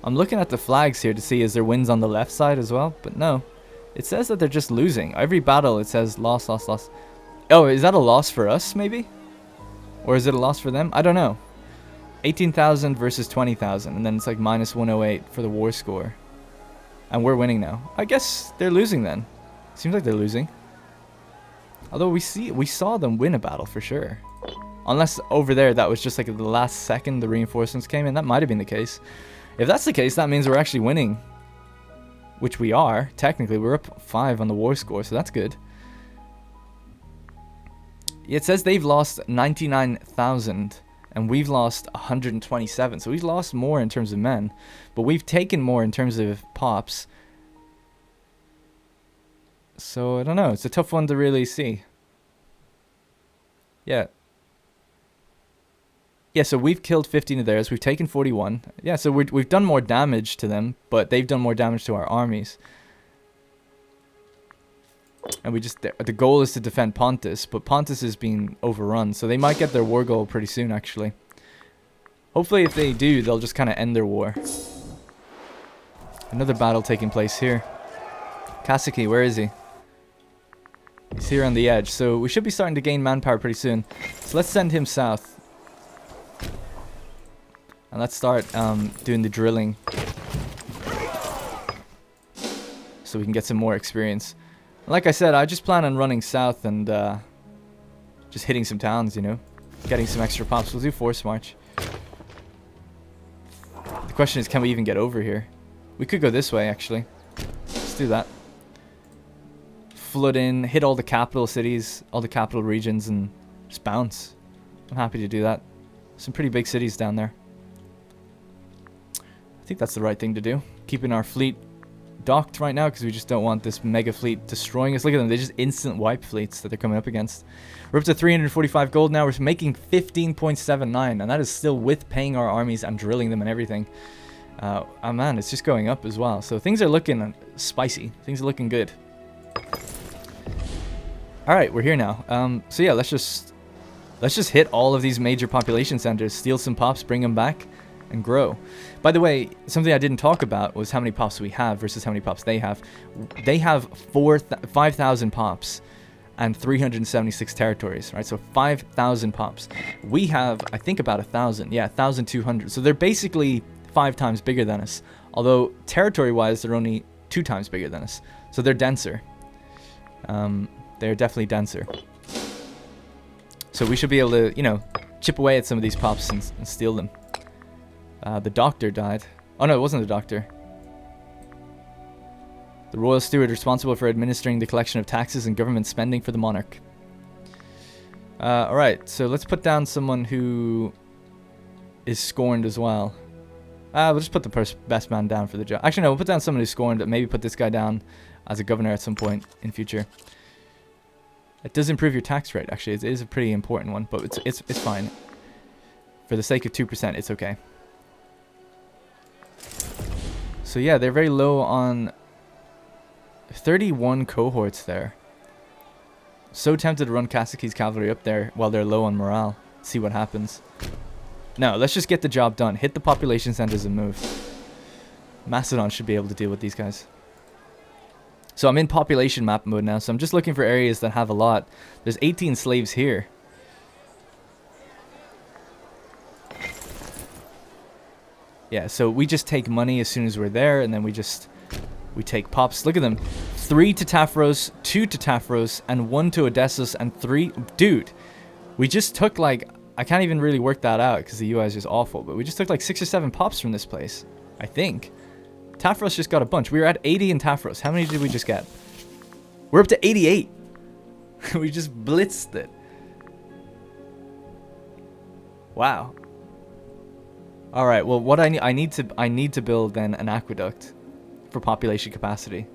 I'm looking at the flags here to see is there wins on the left side as well, but no. It says that they're just losing. Every battle it says loss, loss, loss. Oh, is that a loss for us maybe? Or is it a loss for them? I don't know. 18,000 versus 20,000, and then it's like minus 108 for the war score. And we're winning now. I guess they're losing then. Seems like they're losing. Although we saw them win a battle for sure. Unless over there that was just like the last second the reinforcements came in. That might have been the case. If that's the case, that means we're actually winning. Which we are. Technically, we're up 5 on the war score, so that's good. It says they've lost 99,000. And we've lost 127. So we've lost more in terms of men. But we've taken more in terms of pops. So I don't know. It's a tough one to really see. Yeah. Yeah, so we've killed 15 of theirs. We've taken 41. Yeah, so we've done more damage to them. But they've done more damage to our armies. And the goal is to defend Pontus, but Pontus is being overrun, so they might get their war goal pretty soon, actually. Hopefully, if they do, they'll just kind of end their war. Another battle taking place here. Kasake, where is he? He's here on the edge, so we should be starting to gain manpower pretty soon. So let's send him south. And let's start doing the drilling. So we can get some more experience. Like I said, I just plan on running south and just hitting some towns, you know. Getting some extra pops. We'll do force march. The question is, can we even get over here? We could go this way, actually. Let's do that. Flood in, hit all the capital cities, all the capital regions, and just bounce. I'm happy to do that. Some pretty big cities down there. I think that's the right thing to do. Keeping our fleet docked right now because we just don't want this mega fleet destroying us. Look at them, they just instant wipe fleets that they're coming up against. We're up to 345 gold now. We're making 15.79, and that is still with paying our armies and drilling them and everything. Oh man, it's just going up as well. So things are looking spicy. Things are looking good. All right, we're here now. So yeah, let's just hit all of these major population centers, steal some pops, bring them back, and grow. By the way, something I didn't talk about was how many pops we have versus how many pops they have. They have 5,000 pops and 376 territories, right? So 5,000 pops. We have, I think, about 1,000. Yeah, 1,200. So they're basically 5 times bigger than us. Although territory-wise, they're only 2 times bigger than us. So they're denser. They're definitely denser. So we should be able to, you know, chip away at some of these pops and steal them. The doctor died. Oh no, it wasn't the doctor. The royal steward responsible for administering the collection of taxes and government spending for the monarch. Alright, so let's put down someone who is scorned as well. We'll just put the best man down for the job. Actually, no, we'll put down someone who's scorned, and maybe put this guy down as a governor at some point in future. It does improve your tax rate, actually. It is a pretty important one, but it's fine. For the sake of 2%, it's okay. So yeah, they're very low on 31 cohorts there. So tempted to run Kasake's cavalry up there while they're low on morale. See what happens. No, let's just get the job done. Hit the population centers and move. Macedon should be able to deal with these guys. So I'm in population map mode now, so I'm just looking for areas that have a lot. There's 18 slaves here. Yeah, so we just take money as soon as we're there, and then we take pops. Look at them. 3 to Tafros, 2 to Tafros, and 1 to Odessus, and 3... Dude, we just took like... I can't even really work that out because the UI is just awful, but we just took like 6 or 7 pops from this place, I think. Tafros just got a bunch. We were at 80 in Tafros. How many did we just get? We're up to 88. We just blitzed it. Wow. All right. Well, what I need to build then an aqueduct for population capacity,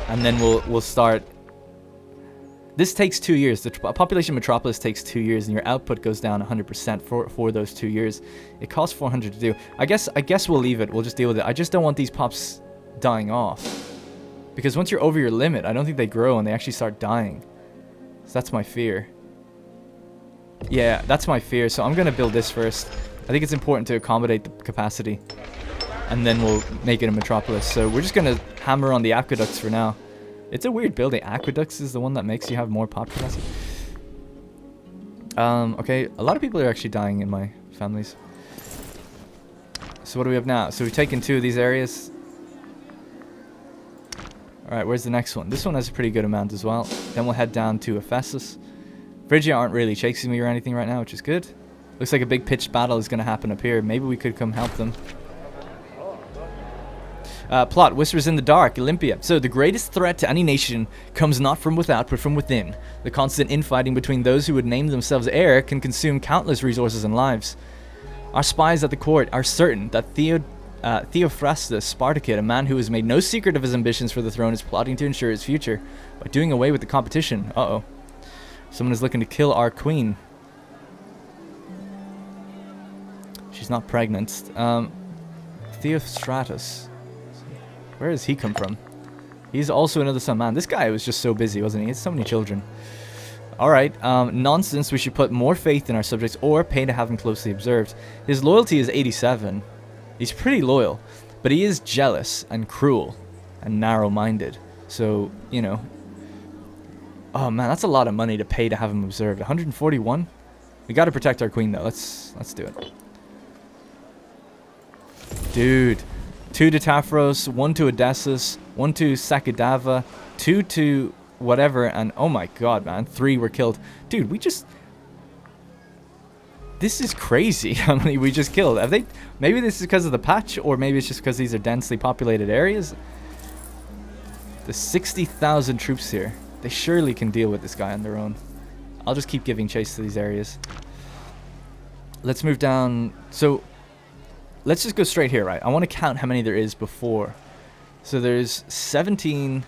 and then we'll start. This takes 2 years. The population metropolis takes 2 years, and your output goes down 100% for those 2 years. It costs 400 to do. I guess we'll leave it. We'll just deal with it. I just don't want these pops dying off, because once you're over your limit, I don't think they grow and they actually start dying. So that's my fear. Yeah, that's my fear. So I'm gonna build this first. I think it's important to accommodate the capacity, and then we'll make it a metropolis. So we're just gonna hammer on the aqueducts for now. It's a weird building. Aqueducts is the one that makes you have more pop capacity. Okay, a lot of people are actually dying in my families. So what do we have now? So we've taken 2 of these areas. Alright, where's the next one? This one has a pretty good amount as well. Then we'll head down to Ephesus. Phrygia aren't really chasing me or anything right now, which is good. Looks like a big pitched battle is going to happen up here. Maybe we could come help them. Plot, Whispers in the Dark, Olympia. So, the greatest threat to any nation comes not from without, but from within. The constant infighting between those who would name themselves heir can consume countless resources and lives. Our spies at the court are certain that Theophrastus Spartacus, a man who has made no secret of his ambitions for the throne, is plotting to ensure his future by doing away with the competition. Uh-oh. Someone is looking to kill our queen. She's not pregnant. Theostratus. Where does he come from? He's also another son. Man, this guy was just so busy, wasn't he? He had so many children. Alright, nonsense. We should put more faith in our subjects or pay to have him closely observed. His loyalty is 87. He's pretty loyal, but he is jealous and cruel and narrow-minded. So, you know. Oh man, that's a lot of money to pay to have him observed. 141? We gotta protect our queen though. Let's do it. Dude. 2 to Tafros, 1 to Odessus, 1 to Sakadava, 2 to whatever, and oh my god, man, 3 were killed. Dude, we just... This is crazy how many we just killed. Have they... Maybe this is because of the patch, or maybe it's just because these are densely populated areas. There's 60,000 troops here. They surely can deal with this guy on their own. I'll just keep giving chase to these areas. Let's move down. So... Let's just go straight here, right? I want to count how many there is before. So there's 17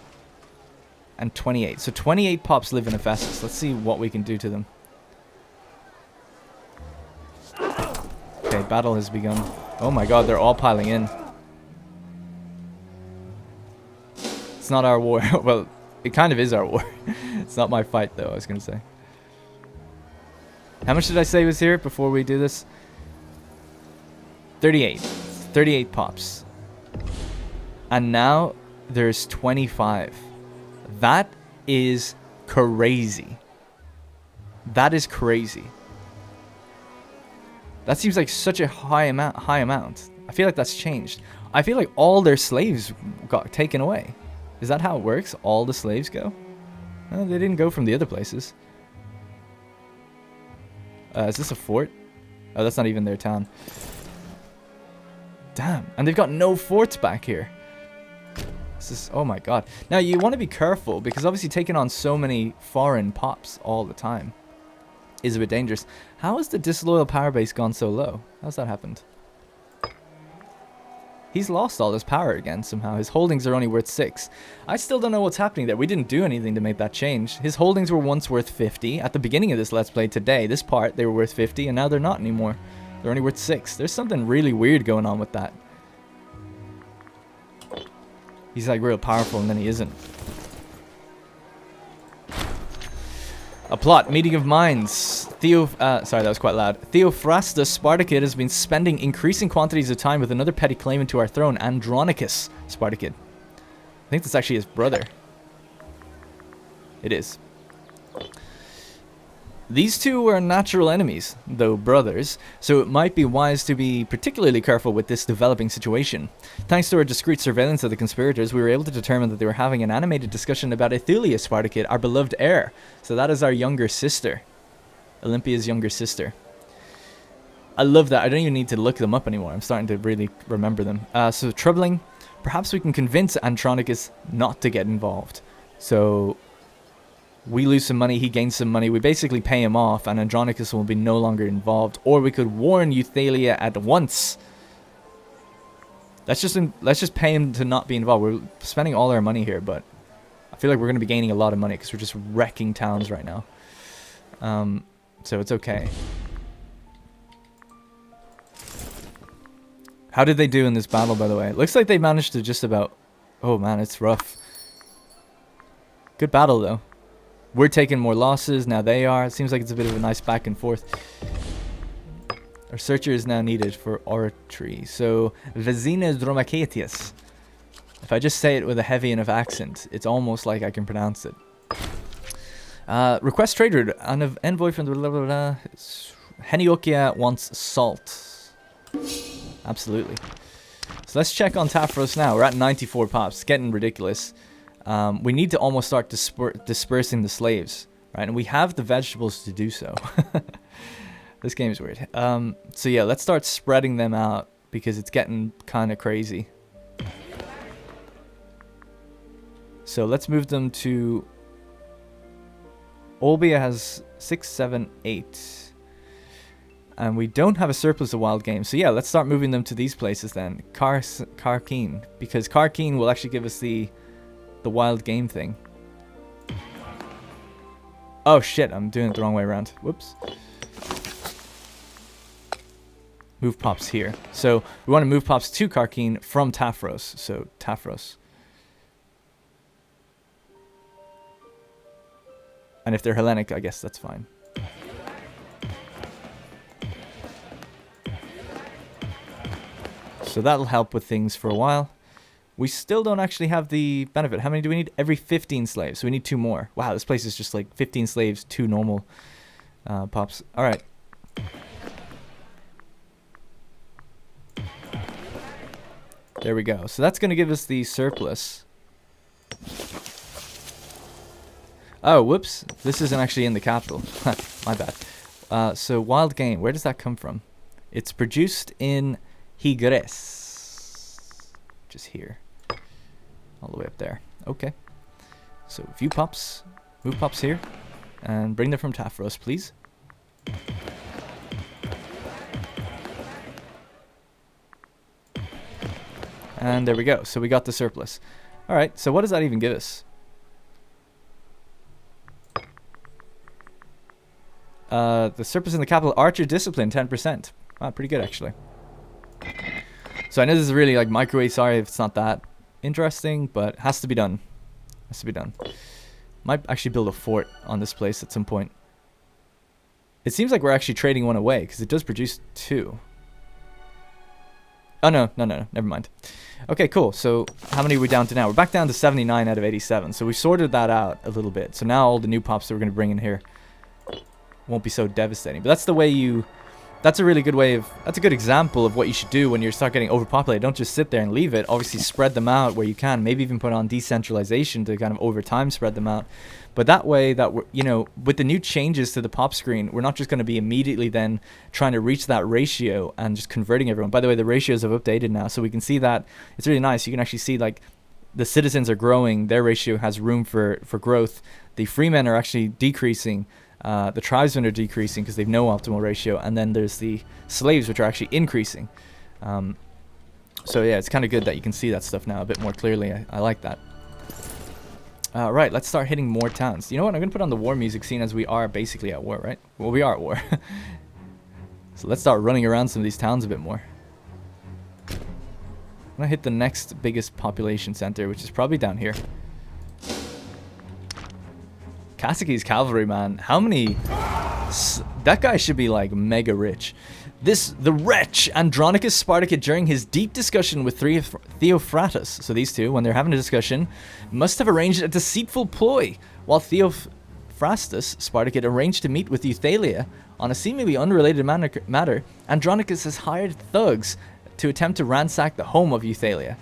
and 28. So 28 pops live in Ephesus. Let's see what we can do to them. Okay, battle has begun. Oh my god, they're all piling in. It's not our war. Well, it kind of is our war. It's not my fight, though, I was going to say. How much did I say was here before we do this? 38. 38 pops. And now there's 25. That is crazy. That is crazy. That seems like such a high amount. I feel like that's changed. I feel like all their slaves got taken away. Is that how it works? All the slaves go? No, they didn't go from the other places. Is this a fort? Oh, that's not even their town. Damn. And they've got no forts back here. This is... Oh my god. Now, you want to be careful, because obviously taking on so many foreign pops all the time is a bit dangerous. How has the disloyal power base gone so low? How's that happened? He's lost all his power again somehow. His holdings are only worth 6. I still don't know what's happening there. We didn't do anything to make that change. His holdings were once worth 50. At the beginning of this Let's Play today, this part, they were worth 50, and now they're not anymore. They're only worth 6. There's something really weird going on with that. He's like real powerful, and then he isn't. A plot, meeting of minds. Sorry, that was quite loud. Theophrastus Spartacid has been spending increasing quantities of time with another petty claimant to our throne, Andronicus Spartacid. I think that's actually his brother. It is. These two are natural enemies, though brothers, so it might be wise to be particularly careful with this developing situation. Thanks to our discreet surveillance of the conspirators, we were able to determine that they were having an animated discussion about Aethulia Spartacid, our beloved heir. So that is our younger sister. Olympia's younger sister. I love that. I don't even need to look them up anymore. I'm starting to really remember them. So troubling. Perhaps we can convince Andronicus not to get involved. So... we lose some money, he gains some money. We basically pay him off, and Andronicus will be no longer involved. Or we could warn Euthalia at once. Let's just pay him to not be involved. We're spending all our money here, but I feel like we're going to be gaining a lot of money because we're just wrecking towns right now. So it's okay. How did they do in this battle, by the way? It looks like they managed to just about... Oh man, it's rough. Good battle, though. We're taking more losses, now they are. It seems like it's a bit of a nice back and forth. Our searcher is now needed for oratory. So, Vezines Dromacatius. If I just say it with a heavy enough accent, it's almost like I can pronounce it. Request trade route. An envoy from the... Blah, blah, blah. Heniokia wants salt. Absolutely. So let's check on Tafros now. We're at 94 pops. It's getting ridiculous. We need to almost start dispersing the slaves, right? And we have the vegetables to do so. This game is weird. So yeah, let's start spreading them out because it's getting kind of crazy. So let's move them to... Olbia has 6, 7, 8. And we don't have a surplus of wild game. So yeah, let's start moving them to these places then. Karkeen. Because Karkeen will actually give us the wild game thing. Oh shit, I'm doing it the wrong way around. Whoops. Move pops here. So we want to move pops to Karkeen from Tafros. So Tafros. And if they're Hellenic, I guess that's fine. So that'll help with things for a while. We still don't actually have the benefit. How many do we need? Every 15 slaves. So we need 2 more. Wow, this place is just like 15 slaves, 2 normal pops. All right. There we go. So that's going to give us the surplus. Oh, whoops. This isn't actually in the capital. My bad. So wild game. Where does that come from? It's produced in Higres. Just here. All the way up there. Okay. So view pops. Move pops here. And bring them from Tafros, please. And there we go. So we got the surplus. Alright, so what does that even give us? The surplus in the capital, Archer Discipline, 10%. Wow, pretty good actually. So I know this is really like microwave, sorry if it's not that interesting, but it has to be done. Has to be done. Might actually build a fort on this place at some point. It seems like we're actually trading one away, because it does produce 2. Oh no, never mind. Okay, cool. So how many are we down to now? We're back down to 79 out of 87. So we sorted that out a little bit. So now all the new pops that we're going to bring in here won't be so devastating. But that's the way you that's a really good way of, that's a good example of what you should do when you start getting overpopulated. Don't just sit there and leave it. Obviously spread them out where you can, maybe even put on decentralization to kind of over time spread them out. But that way, that we're, you know, with the new changes to the pop screen, we're not just going to be immediately then trying to reach that ratio and just converting everyone. By the way, the ratios have updated now, so we can see that. It's really nice. You can actually see, like, the citizens are growing, their ratio has room for growth. The freemen are actually decreasing. The tribesmen are decreasing because they've no optimal ratio, and then there's the slaves, which are actually increasing. So yeah, it's kind of good that you can see that stuff now a bit more clearly. I like that. Right, let's start hitting more towns. You know what? I'm going to put on the war music, seeing as we are basically at war, right? Well, we are at war. So let's start running around some of these towns a bit more. I'm going to hit the next biggest population center, which is probably down here. Kasake's cavalry, man. How many... That guy should be, like, mega rich. The wretch Andronicus Spartacus, during his deep discussion with Theophratus, so these two, when they're having a discussion, must have arranged a deceitful ploy. While Theophrastus Spartacus arranged to meet with Euthalia on a seemingly unrelated matter, Andronicus has hired thugs to attempt to ransack the home of Euthalia.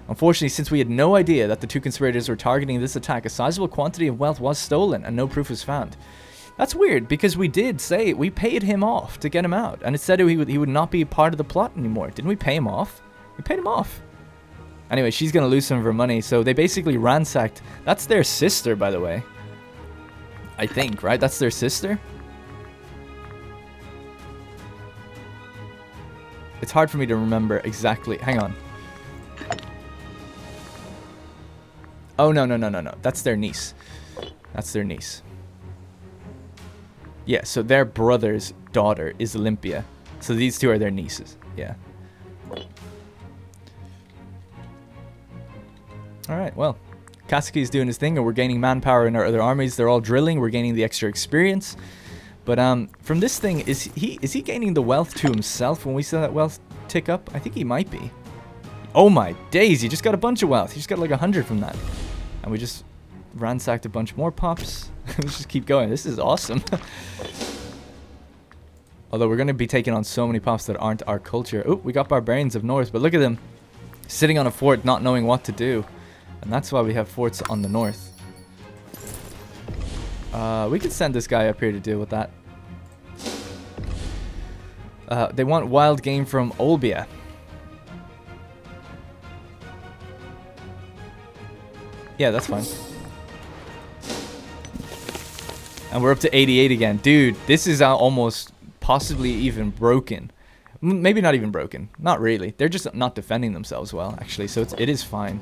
Unfortunately, since we had no idea that the two conspirators were targeting this attack, a sizable quantity of wealth was stolen and no proof was found. That's weird, because we did say we paid him off to get him out, and it said he would not be part of the plot anymore. Didn't we pay him off? We paid him off. Anyway, she's going to lose some of her money, so they basically ransacked. That's their sister, by the way. I think, right? That's their sister? It's hard for me to remember exactly. Hang on. Oh, no. That's their niece. That's their niece. Yeah, so their brother's daughter is Olympia. So these two are their nieces. Yeah. Alright, well. Kasake's doing his thing, and we're gaining manpower in our other armies. They're all drilling. We're gaining the extra experience. But from this thing, is he gaining the wealth to himself when we see that wealth tick up? I think he might be. Oh my days, he just got a bunch of wealth. He just got like 100 from that. And we just ransacked a bunch more pops. Let's just keep going. This is awesome. Although we're going to be taking on so many pops that aren't our culture. Oh, we got barbarians of north, but look at them sitting on a fort not knowing what to do. And that's why we have forts on the north. We could send this guy up here to deal with that. They want wild game from Olbia. Yeah, that's fine. And we're up to 88 again. Dude, this is almost possibly even broken. Maybe not even broken. Not really. They're just not defending themselves well, actually. So it is fine.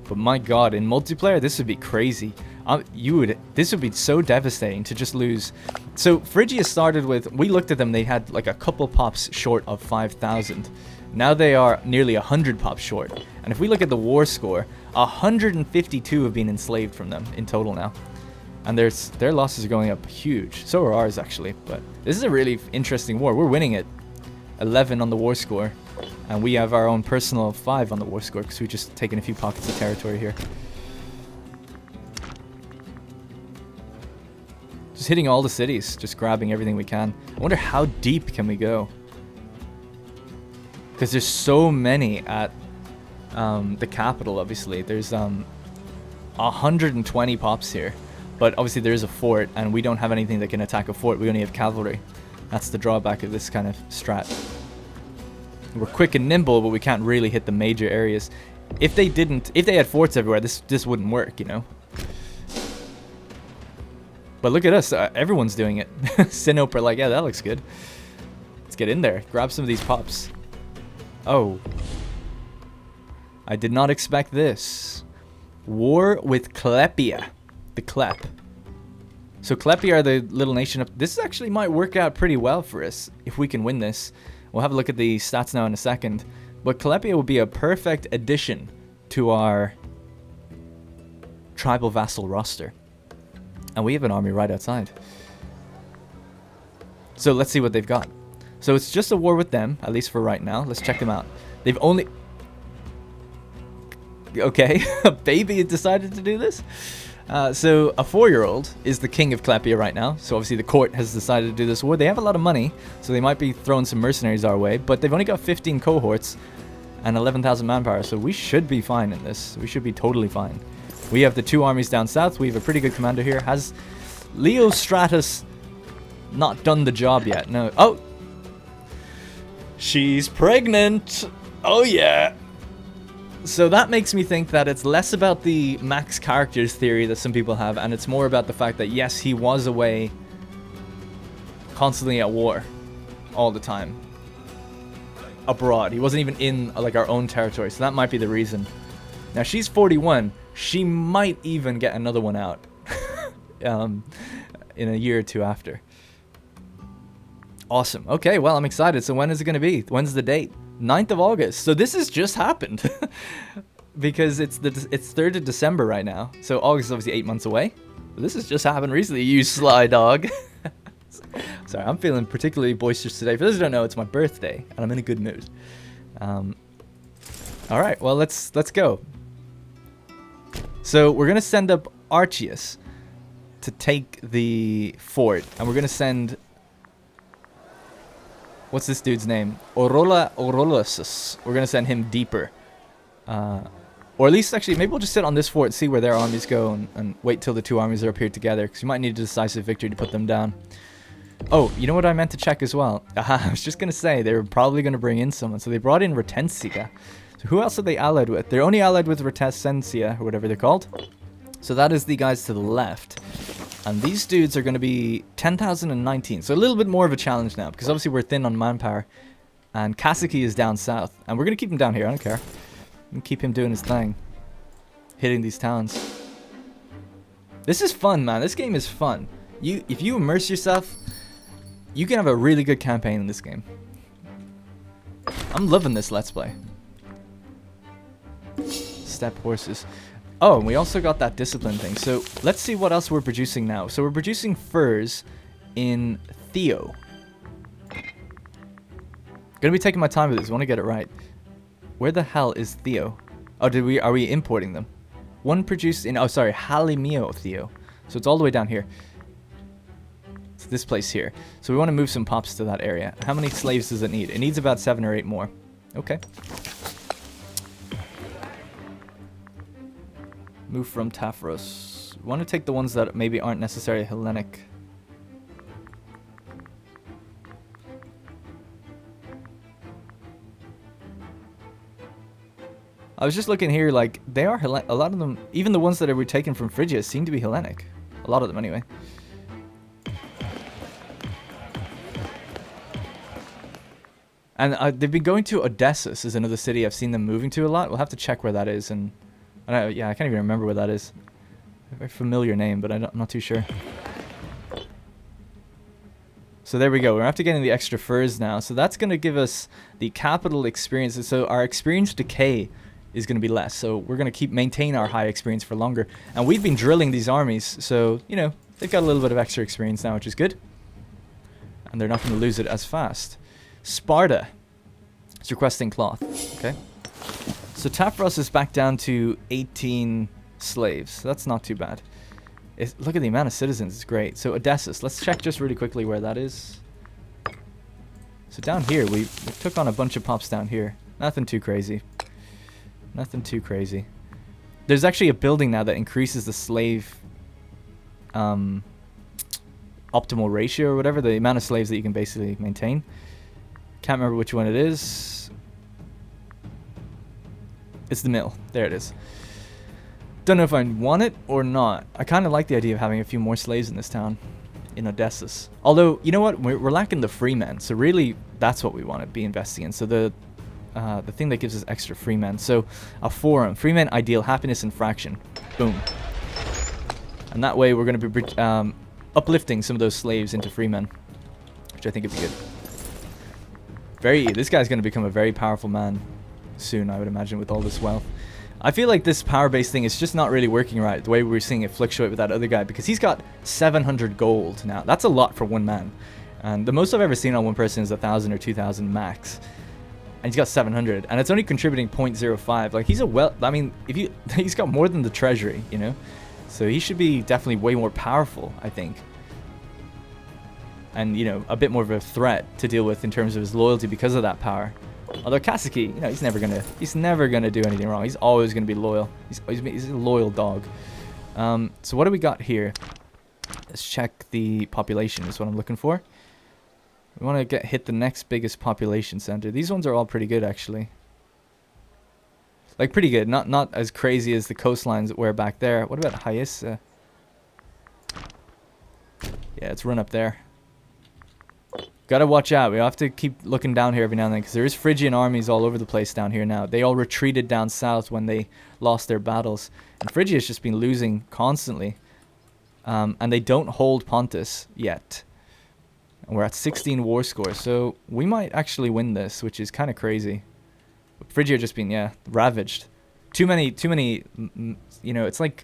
But my god, in multiplayer, this would be crazy. This would be so devastating to just lose. So Phrygia started with, we looked at them, they had like a couple pops short of 5,000. Now they are nearly 100 pops short. And if we look at the war score, 152 have been enslaved from them in total now. And their losses are going up huge. So are ours, actually. But this is a really interesting war. We're winning it. 11 on the war score. And we have our own personal 5 on the war score because we've just taken a few pockets of territory here. Just hitting all the cities. Just grabbing everything we can. I wonder how deep can we go? Because there's so many at the capital, obviously. There's 120 pops here. But obviously there is a fort, and we don't have anything that can attack a fort. We only have cavalry. That's the drawback of this kind of strat. We're quick and nimble, but we can't really hit the major areas. If they had forts everywhere, this wouldn't work, you know? But look at us. Everyone's doing it. Sinope are like, yeah, that looks good. Let's get in there. Grab some of these pops. Oh. I did not expect this. War with Clapea. The Clap. So Clapea are the little nation of... This actually might work out pretty well for us if we can win this. We'll have a look at the stats now in a second. But Clapea will be a perfect addition to our tribal vassal roster. And we have an army right outside. So let's see what they've got. So it's just a war with them, at least for right now. Let's check them out. They've only... Okay, a baby decided to do this? So a 4-year-old is the king of Clapea right now. So obviously the court has decided to do this war. They have a lot of money, so they might be throwing some mercenaries our way. But they've only got 15 cohorts and 11,000 manpower, so we should be fine in this. We should be totally fine. We have the 2 armies down south. We have a pretty good commander here. Has Leo Stratus not done the job yet? No. Oh! She's pregnant! Oh yeah! So that makes me think that it's less about the max characters theory that some people have, and it's more about the fact that yes, he was away constantly at war all the time. Abroad. He wasn't even in like our own territory, so that might be the reason. Now she's 41. She might even get another one out in a year or two after. Awesome. Okay, well, I'm excited. So when is it going to be? When's the date? 9th of August. So this has just happened. Because it's 3rd of December right now. So August is obviously 8 months away. But this has just happened recently, you sly dog. Sorry, I'm feeling particularly boisterous today. For those who don't know, it's my birthday, and I'm in a good mood. Alright, well, let's go. So we're going to send up Archius to take the fort. And we're going to send... What's this dude's name? Orolosus. We're going to send him deeper. Or at least, actually, maybe we'll just sit on this fort and see where their armies go and wait till the 2 armies are up here together. Because you might need a decisive victory to put them down. Oh, you know what I meant to check as well? I was just going to say, they were probably going to bring in someone. So they brought in Retensia. So who else are they allied with? They're only allied with Retensia, or whatever they're called. So that is the guys to the left. And these dudes are going to be 10,019. So a little bit more of a challenge now. Because obviously we're thin on manpower. And Kasake is down south. And we're going to keep him down here. I don't care. And keep him doing his thing. Hitting these towns. This is fun, man. This game is fun. If you immerse yourself, you can have a really good campaign in this game. I'm loving this Let's Play. Step horses. Oh, and we also got that discipline thing. So let's see what else we're producing now. So we're producing furs in Theo. Gonna be taking my time with this. I want to get it right. Where the hell is Theo? Oh, are we importing them? One produced in, oh sorry, Halimio Theo. So it's all the way down here. It's this place here. So we want to move some pops to that area. How many slaves does it need? It needs about 7 or 8 more. Okay. Move from Tafros. We want to take the ones that maybe aren't necessarily Hellenic. I was just looking here, like, they are Hellenic. A lot of them, even the ones that were taken from Phrygia, seem to be Hellenic. A lot of them, anyway. And they've been going to Odessus, is another city I've seen them moving to a lot. We'll have to check where that is. And yeah, I can't even remember where that is. A very familiar name, but I'm not too sure. So there we go. We're after getting the extra furs now. So that's going to give us the capital experience. So our experience decay is going to be less. So we're going to maintain our high experience for longer. And we've been drilling these armies. So, you know, they've got a little bit of extra experience now, which is good. And they're not going to lose it as fast. Sparta is requesting cloth. Okay. So Tafros is back down to 18 slaves. So that's not too bad. Look at the amount of citizens. It's great. So Odessus. Let's check just really quickly where that is. So down here, we took on a bunch of pops down here. Nothing too crazy. Nothing too crazy. There's actually a building now that increases the slave optimal ratio or whatever. The amount of slaves that you can basically maintain. Can't remember which one it is. It's the mill. There it is. Don't know if I want it or not. I kind of like the idea of having a few more slaves in this town. In Odessus. Although, you know what? We're lacking the free men. So really, that's what we want to be investing in. So the thing that gives us extra free men. So a forum. Free men, ideal, happiness, and fraction. Boom. And that way, we're going to be uplifting some of those slaves into free men. Which I think would be good. This guy's going to become a very powerful man soon, I would imagine, with all this wealth. I feel like this power-based thing is just not really working right, the way we're seeing it fluctuate with that other guy, because he's got 700 gold now. That's a lot for one man. And the most I've ever seen on one person is 1,000 or 2,000 max. And he's got 700, and it's only contributing 0.05. Like, he's I mean, he's got more than the treasury, you know? So he should be definitely way more powerful, I think. And, you know, a bit more of a threat to deal with in terms of his loyalty because of that power. Although Kasake, you know, he's never gonna do anything wrong. He's always gonna be loyal. He's a loyal dog. So what do we got here? Let's check the population is what I'm looking for. We want to hit the next biggest population center. These ones are all pretty good, actually. Like, pretty good. Not as crazy as the coastlines that were back there. What about Hyissa? Yeah, let's run up there. Gotta watch out. We have to keep looking down here every now and then, because there is Phrygian armies all over the place down here now. They all retreated down south when they lost their battles. And Phrygia has just been losing constantly. And they don't hold Pontus yet. And we're at 16 war score, so we might actually win this, which is kind of crazy. But Phrygia just been, yeah, ravaged. Too many, you know, it's like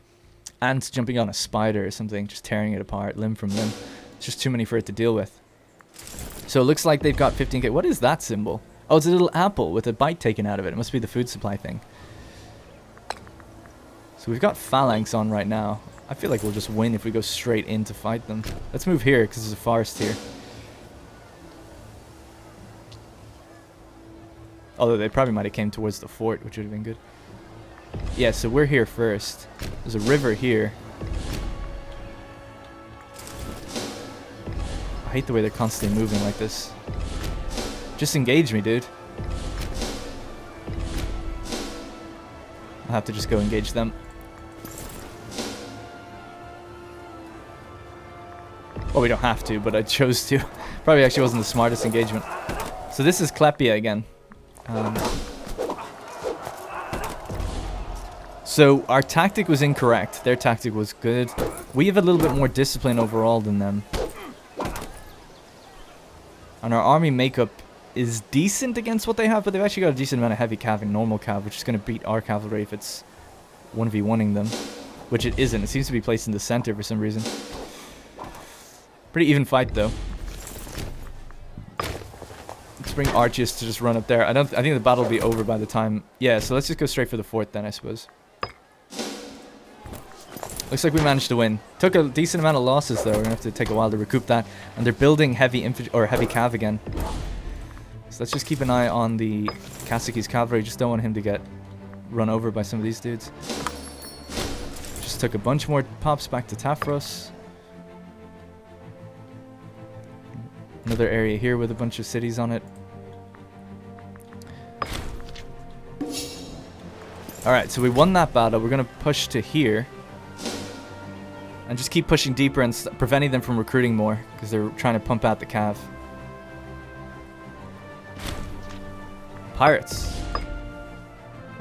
ants jumping on a spider or something, just tearing it apart, limb from limb. It's just too many for it to deal with. So it looks like they've got 15k. What is that symbol? Oh, it's a little apple with a bite taken out of it. It must be the food supply thing. So we've got phalanx on right now. I feel like we'll just win if we go straight in to fight them. Let's move here, because there's a forest here. Although they probably might have came towards the fort, which would have been good. Yeah, so we're here first. There's a river here. I hate the way they're constantly moving like this. Just engage me, dude. I'll have to just go engage them. Well, we don't have to, but I chose to. Probably actually wasn't the smartest engagement. So this is Clapea again. So our tactic was incorrect. Their tactic was good. We have a little bit more discipline overall than them. And our army makeup is decent against what they have, but they've actually got a decent amount of heavy cav and normal cav, which is going to beat our cavalry if it's 1v1ing them. Which it isn't. It seems to be placed in the center for some reason. Pretty even fight, though. Let's bring archers to just run up there. I think the battle will be over by the time... Yeah, so let's just go straight for the fort then, I suppose. Looks like we managed to win. Took a decent amount of losses, though. We're going to have to take a while to recoup that. And they're building heavy infantry or heavy cav again. So let's just keep an eye on the Kasake's cavalry. Just don't want him to get run over by some of these dudes. Just took a bunch more pops back to Tafros. Another area here with a bunch of cities on it. Alright, so we won that battle. We're going to push to here. And just keep pushing deeper and preventing them from recruiting more. Because they're trying to pump out the cav. Pirates.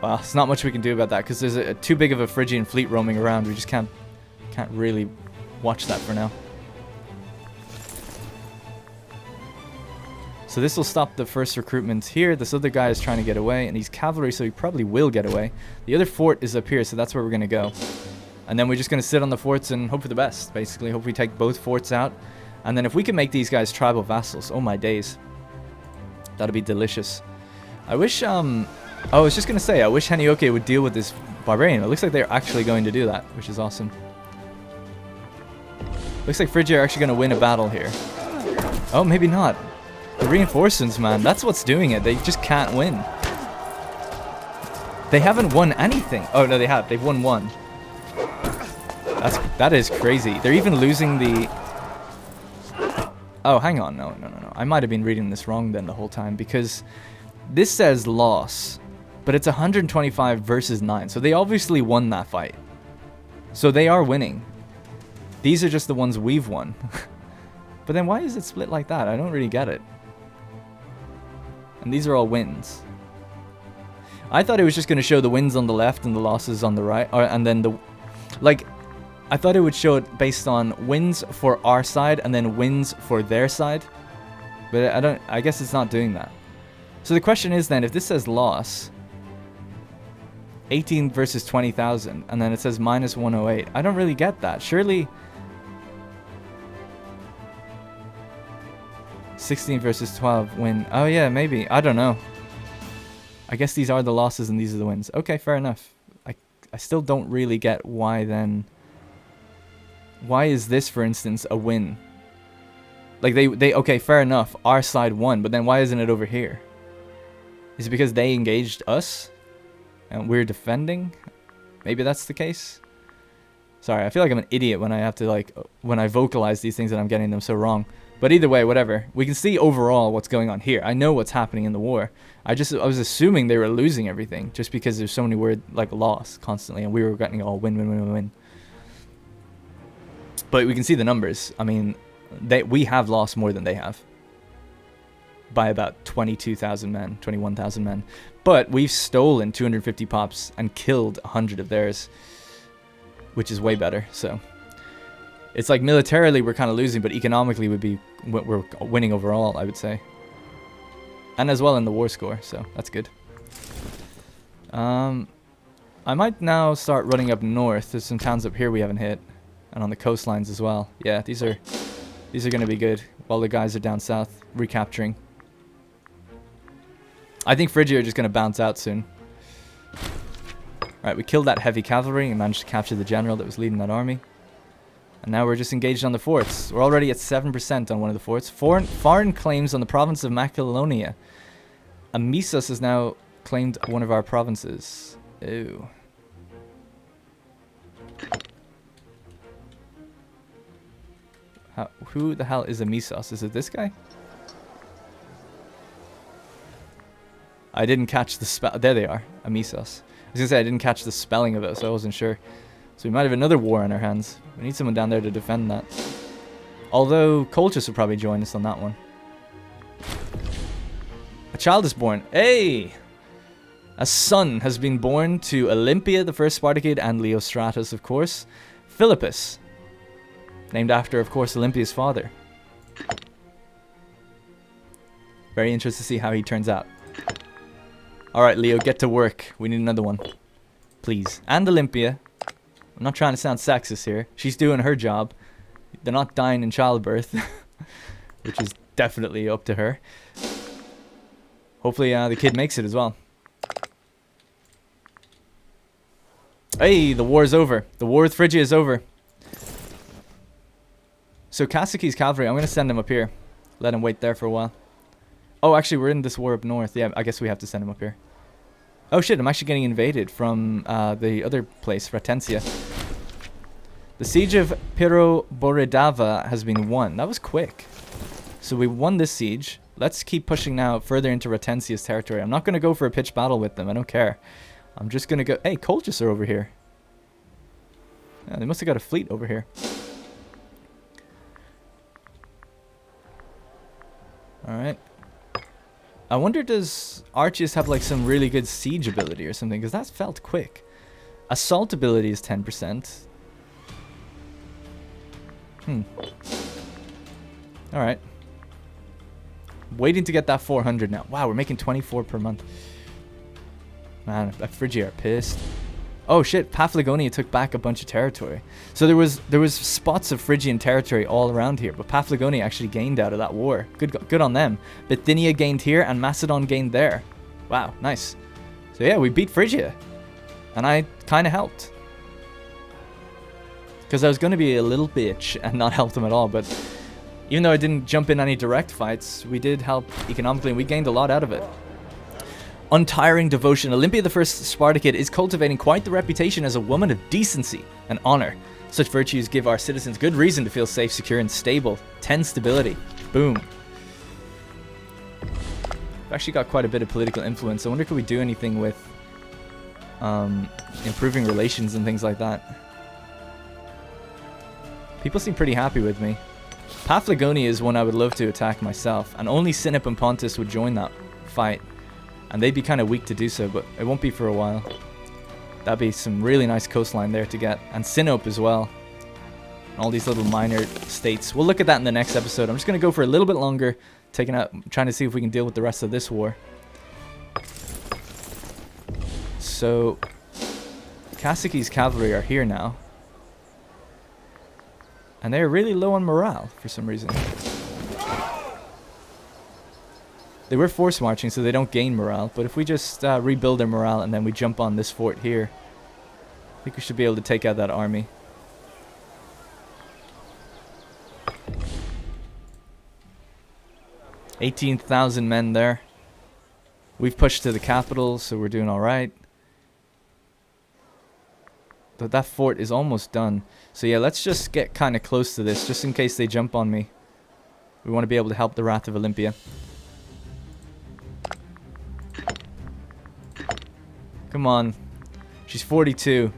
Well, there's not much we can do about that. Because there's too big of a Phrygian fleet roaming around. We just can't really watch that for now. So this will stop the first recruitment here. This other guy is trying to get away, and he's cavalry, so he probably will get away. The other fort is up here, so that's where we're going to go. And then we're just going to sit on the forts and hope for the best, basically. Hope we take both forts out. And then if we can make these guys tribal vassals, oh my days. That'd be delicious. I wish, I was just going to say, I wish Henioke would deal with this barbarian. It looks like they're actually going to do that, which is awesome. Looks like Phrygia are actually going to win a battle here. Oh, maybe not. The reinforcements, man, that's what's doing it. They just can't win. They haven't won anything. Oh, no, they have. They've won one. That is crazy. They're even losing the... Oh, hang on. No. I might have been reading this wrong then the whole time, because this says loss, but it's 125 versus 9. So they obviously won that fight. So they are winning. These are just the ones we've won. But then why is it split like that? I don't really get it. And these are all wins. I thought it was just going to show the wins on the left and the losses on the right. And then the... Like, I thought it would show it based on wins for our side and then wins for their side. But I guess it's not doing that. So the question is then, if this says loss... 18 versus 20,000. And then it says minus 108. I don't really get that. Surely... 16 versus 12 win. Oh yeah, maybe. I don't know. I guess these are the losses and these are the wins. Okay, fair enough. I still don't really get why then why is this, for instance, a win? Like, they okay, fair enough, our side won, but then why isn't it over here? Is it because they engaged us? And we're defending? Maybe that's the case? Sorry, I feel like I'm an idiot when I have to, like, when I vocalize these things and I'm getting them so wrong. But either way, whatever. We can see overall what's going on here. I know what's happening in the war. I was assuming they were losing everything just because there's so many words like loss constantly, and we were getting all win, win, win, win, win. But we can see the numbers. I mean, we have lost more than they have by about 22,000 men, 21,000 men. But we've stolen 250 pops and killed 100 of theirs, which is way better. So it's like militarily we're kind of losing, but economically we're winning overall, I would say. And as well in the war score, so that's good. I might now start running up north. There's some towns up here we haven't hit, and on the coastlines as well. Yeah, these are going to be good while the guys are down south recapturing. I think Phrygia are just going to bounce out soon. Alright, we killed that heavy cavalry and managed to capture the general that was leading that army. And now we're just engaged on the forts. We're already at 7% on one of the forts. Foreign claims on the province of Macedonia. Amisos has now claimed one of our provinces. Ew. Who the hell is Amisos? Is it this guy? I didn't catch the spell. There they are. Amisos. I was going to say I didn't catch the spelling of it, so I wasn't sure. So we might have another war on our hands. We need someone down there to defend that. Although Colchis will probably join us on that one. A child is born. Hey! A son has been born to Olympia, the first Spartacid, and Leostratus, of course. Philippus. Named after, of course, Olympia's father. Very interested to see how he turns out. Alright, Leo, get to work. We need another one. Please. And Olympia. I'm not trying to sound sexist here. She's doing her job. They're not dying in childbirth. Which is definitely up to her. Hopefully the kid makes it as well. Hey, the war is over. The war with Phrygia is over. So Kasake's cavalry, I'm going to send him up here. Let him wait there for a while. Oh, actually, we're in this war up north. Yeah, I guess we have to send him up here. Oh shit, I'm actually getting invaded from the other place, Ratensia. The siege of Piroboridava has been won. That was quick. So we won this siege. Let's keep pushing now further into Ratensia's territory. I'm not going to go for a pitched battle with them. I don't care. I'm just going to go... Hey, Colchis are over here. Yeah, they must have got a fleet over here. Alright. I wonder, does Archias have like some really good siege ability or something? Because that felt quick. Assault ability is 10%. Alright. Waiting to get that 400 now. Wow, we're making 24 per month. Man, Phrygia are pissed. Oh shit, Paphlagonia took back a bunch of territory. So there was spots of Phrygian territory all around here, but Paphlagonia actually gained out of that war. Good on them. Bithynia gained here and Macedon gained there. Wow, nice. So yeah, we beat Phrygia. And I kind of helped. Because I was going to be a little bitch and not help them at all, but even though I didn't jump in any direct fights, we did help economically and we gained a lot out of it. Untiring devotion. Olympia the First Spartacid is cultivating quite the reputation as a woman of decency and honor. Such virtues give our citizens good reason to feel safe, secure, and stable. 10 stability. Boom. We've actually got quite a bit of political influence. I wonder if we do anything with improving relations and things like that. People seem pretty happy with me. Paphlagonia is one I would love to attack myself, and only Sinop and Pontus would join that fight. And they'd be kind of weak to do so, but it won't be for a while. That'd be some really nice coastline there to get. And Sinop as well. And all these little minor states. We'll look at that in the next episode. I'm just going to go for a little bit longer, trying to see if we can deal with the rest of this war. So, Kasake's cavalry are here now. And they're really low on morale for some reason. They were force marching, so they don't gain morale. But if we just rebuild their morale and then we jump on this fort here, I think we should be able to take out that army. 18,000 men there. We've pushed to the capital, so we're doing alright. That fort is almost done. So yeah, let's just get kind of close to this, just in case they jump on me. We want to be able to help the Wrath of Olympia. Come on. She's 42.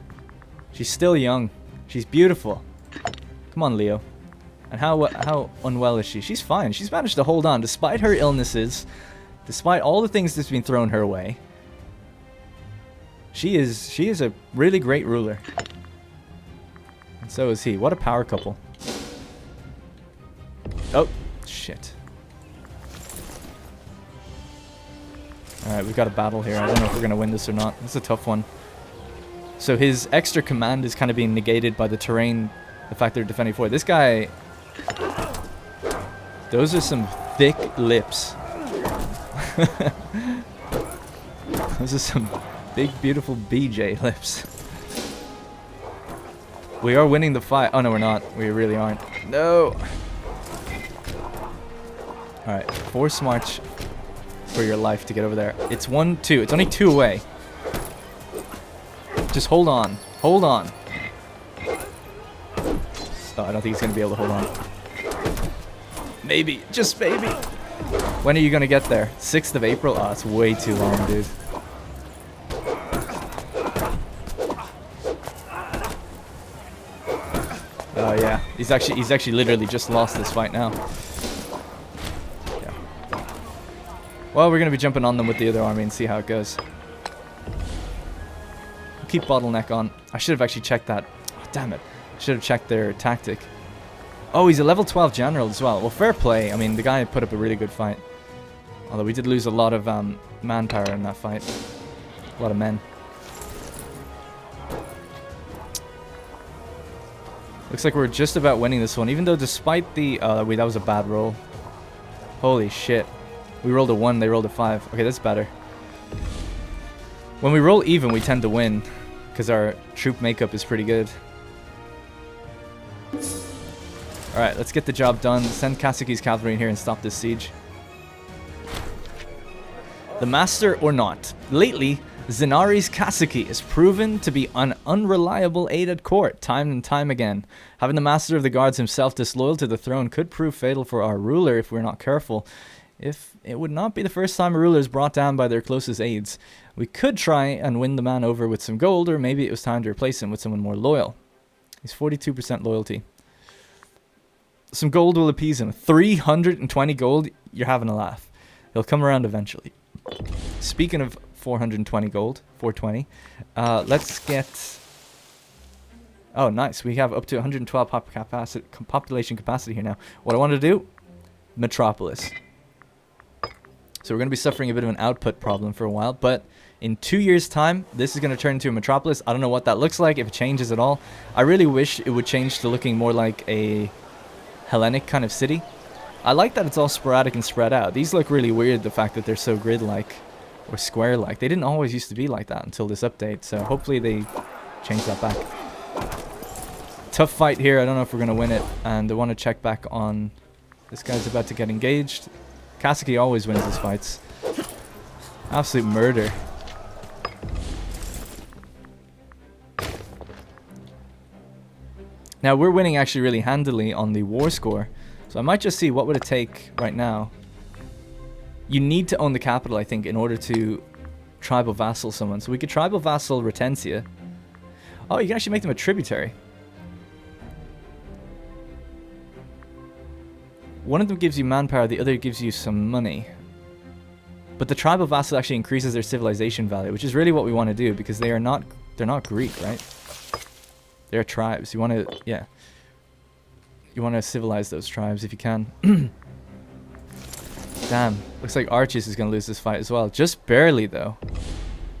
She's still young. She's beautiful. Come on, Leo. And how unwell is she? She's fine. She's managed to hold on despite her illnesses, despite all the things that's been thrown her way. She is a really great ruler. And so is he. What a power couple. Oh, shit. Alright, we've got a battle here. I don't know if we're going to win this or not. It's a tough one. So his extra command is kind of being negated by the terrain, the fact they're defending fort. This guy... Those are some thick lips. Those are some big, beautiful BJ lips. We are winning the fight. Oh, no, we're not. We really aren't. No! Alright, force march for your life to get over there. It's 1-2. It's only 2 away. Just hold on. Hold on. Oh, I don't think he's going to be able to hold on. Maybe. Just maybe. When are you going to get there? 6th of April? Oh, it's way too long, dude. Oh, yeah. He's actually literally just lost this fight now. Yeah. Well, we're going to be jumping on them with the other army and see how it goes. We'll keep bottleneck on. I should have actually checked that. Oh, damn it. I should have checked their tactic. Oh, he's a level 12 general as well. Well, fair play. I mean, the guy put up a really good fight. Although we did lose a lot of manpower in that fight. A lot of men. Looks like we're just about winning this one. Even though despite the... wait, that was a bad roll. Holy shit. We rolled a 1, they rolled a 5. Okay, that's better. When we roll even, we tend to win. Because our troop makeup is pretty good. Alright, let's get the job done. Send Kasake's cavalry in here and stop this siege. The master or not. Lately, Zenari's Kasake is proven to be an unreliable aide at court, time and time again. Having the master of the guards himself disloyal to the throne could prove fatal for our ruler if we're not careful. If it would not be the first time a ruler is brought down by their closest aides. We could try and win the man over with some gold, or maybe it was time to replace him with someone more loyal. He's 42% loyalty. Some gold will appease him. 320 gold? You're having a laugh. He'll come around eventually. Speaking of 420 gold, 420, let's get... Oh, nice. We have up to 112 population capacity here now. What I want to do? Metropolis. So we're going to be suffering a bit of an output problem for a while, but in 2 years' time, this is going to turn into a metropolis. I don't know what that looks like, if it changes at all. I really wish it would change to looking more like a Hellenic kind of city. I like that it's all sporadic and spread out. These look really weird, the fact that they're so grid-like or square-like. They didn't always used to be like that until this update, so hopefully they change that back. Tough fight here. I don't know if we're going to win it, and I want to check back on... This guy's about to get engaged. Kasake always wins his fights. Absolute murder. Now, we're winning actually really handily on the war score. So I might just see what would it take right now. You need to own the capital, I think, in order to tribal vassal someone. So we could tribal vassal Retentia. Oh, you can actually make them a tributary. One of them gives you manpower, the other gives you some money. But the tribal vassal actually increases their civilization value, which is really what we want to do, because they're not Greek, right? They're tribes. You want to, yeah. You want to civilize those tribes if you can. Damn. Looks like Archis is going to lose this fight as well. Just barely, though.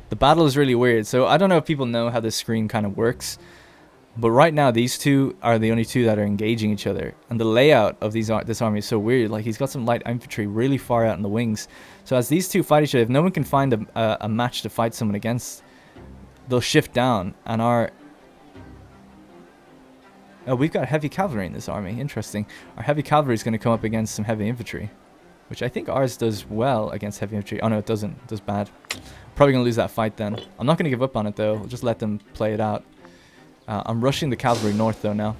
The battle is really weird. So I don't know if people know how this screen kind of works. But right now, these two are the only two that are engaging each other. And the layout of this army is so weird. Like, he's got some light infantry really far out in the wings. So as these two fight each other, if no one can find a match to fight someone against, they'll shift down. And our... Oh, we've got heavy cavalry in this army. Interesting. Our heavy cavalry is going to come up against some heavy infantry. Which I think ours does well against heavy infantry. Oh no, it doesn't. It does bad. Probably going to lose that fight then. I'm not going to give up on it though. We'll just let them play it out. I'm rushing the cavalry north though now.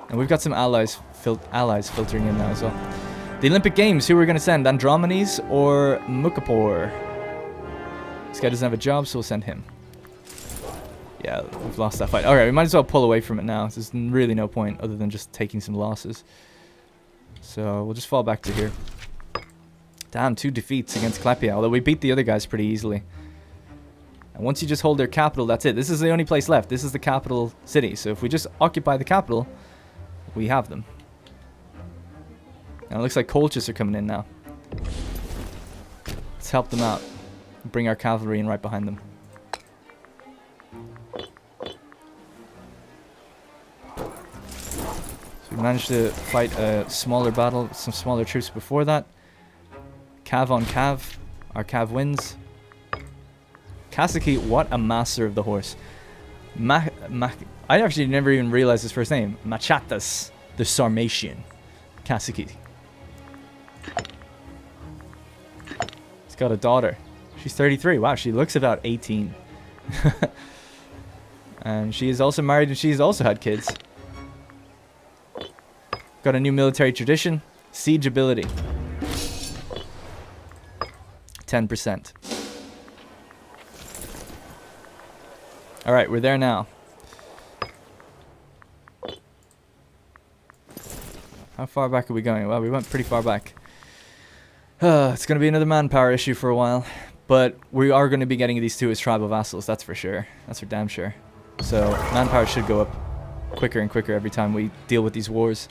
And we've got some allies filtering in now as well. The Olympic Games, who we're going to send? Andromenes or Mukapor? This guy doesn't have a job, so we'll send him. Yeah, we've lost that fight. Alright, we might as well pull away from it now. There's really no point other than just taking some losses. So we'll just fall back to here. Damn, 2 defeats against Clapea, although we beat the other guys pretty easily. And once you just hold their capital, that's it. This is the only place left. This is the capital city. So if we just occupy the capital, we have them. And it looks like Colchis are coming in now. Let's help them out. Bring our cavalry in right behind them. So we managed to fight a smaller battle with some smaller troops before that. Cav on Cav. Our Cav wins. Kasake, what a master of the horse. I actually never even realized his first name. Machatas, the Sarmatian. Kasake. He's got a daughter. She's 33. Wow, she looks about 18. And she is also married and she's also had kids. Got a new military tradition. Siege ability. 10%. Alright, we're there now. How far back are we going? Well, we went pretty far back. It's going to be another manpower issue for a while. But we are going to be getting these two as tribal vassals, that's for sure. That's for damn sure. So, manpower should go up quicker and quicker every time we deal with these wars.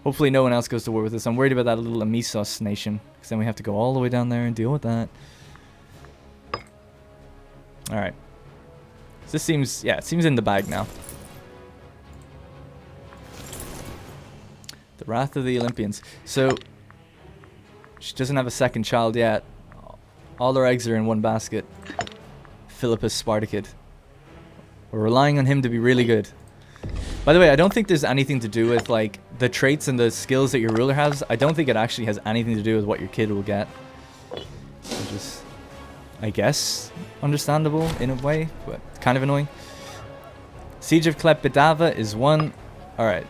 Hopefully no one else goes to war with us. I'm worried about that little Amisos nation, because then we have to go all the way down there and deal with that. Alright. So this seems, yeah, it seems in the bag now. The Wrath of the Olympians. So, she doesn't have a second child yet. All our eggs are in one basket. Philippus Spartacid. We're relying on him to be really good. By the way, I don't think there's anything to do with like the traits and the skills that your ruler has. I don't think it actually has anything to do with what your kid will get. Which is, I guess, understandable in a way, but kind of annoying. Siege of Clapea is won. Alright.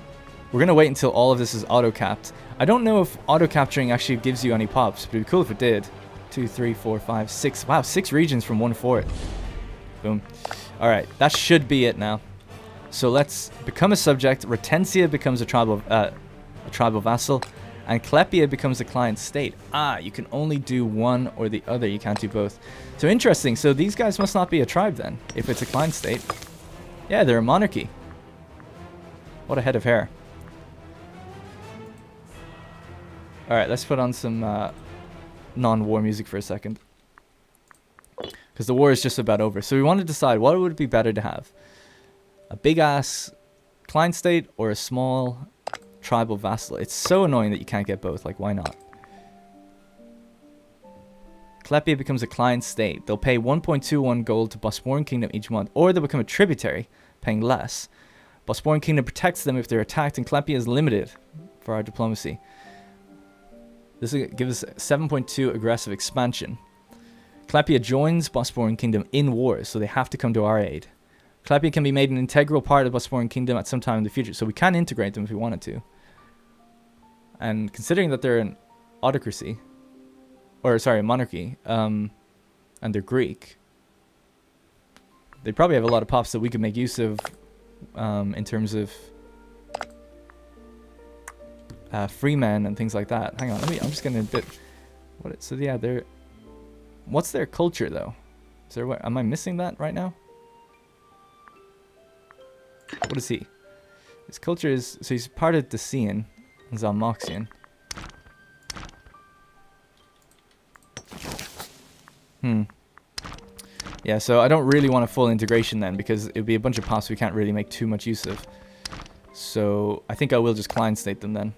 We're going to wait until all of this is auto-capped. I don't know if auto-capturing actually gives you any pops, but it'd be cool if it did. 2, 3, 4, 5, 6. Wow, 6 regions from 1 fort. Boom. Alright, that should be it now. So let's become a subject. Retensia becomes a tribal vassal. And Clapea becomes a client state. Ah, you can only do one or the other. You can't do both. So interesting. So these guys must not be a tribe then, if it's a client state. Yeah, they're a monarchy. What a head of hair. Alright, let's put on some non-war music for a second. Because the war is just about over. So we want to decide what would be better to have. A big-ass client state or a small tribal vassal. It's so annoying that you can't get both. Like, why not? Clapea becomes a client state. They'll pay 1.21 gold to Bosporan Kingdom each month. Or they'll become a tributary, paying less. Bosporan Kingdom protects them if they're attacked, and Clapea is limited for our diplomacy. This will give us 7.2 aggressive expansion. Clapea joins Bosporan Kingdom in wars, so they have to come to our aid. Clapea can be made an integral part of Bosporan Kingdom at some time in the future, so we can integrate them if we wanted to. And considering that they're an autocracy, or sorry, a monarchy, and they're Greek, they probably have a lot of pops that we could make use of in terms of free men and things like that. Hang on, I'm just gonna bit. So yeah, they're. What's their culture though? Is there? Am I missing that right now? What is he? His culture is, so he's part of Dacian and Zalmoxian. Yeah, so I don't really want a full integration then, because it would be a bunch of pops we can't really make too much use of. So I think I will just client state them then.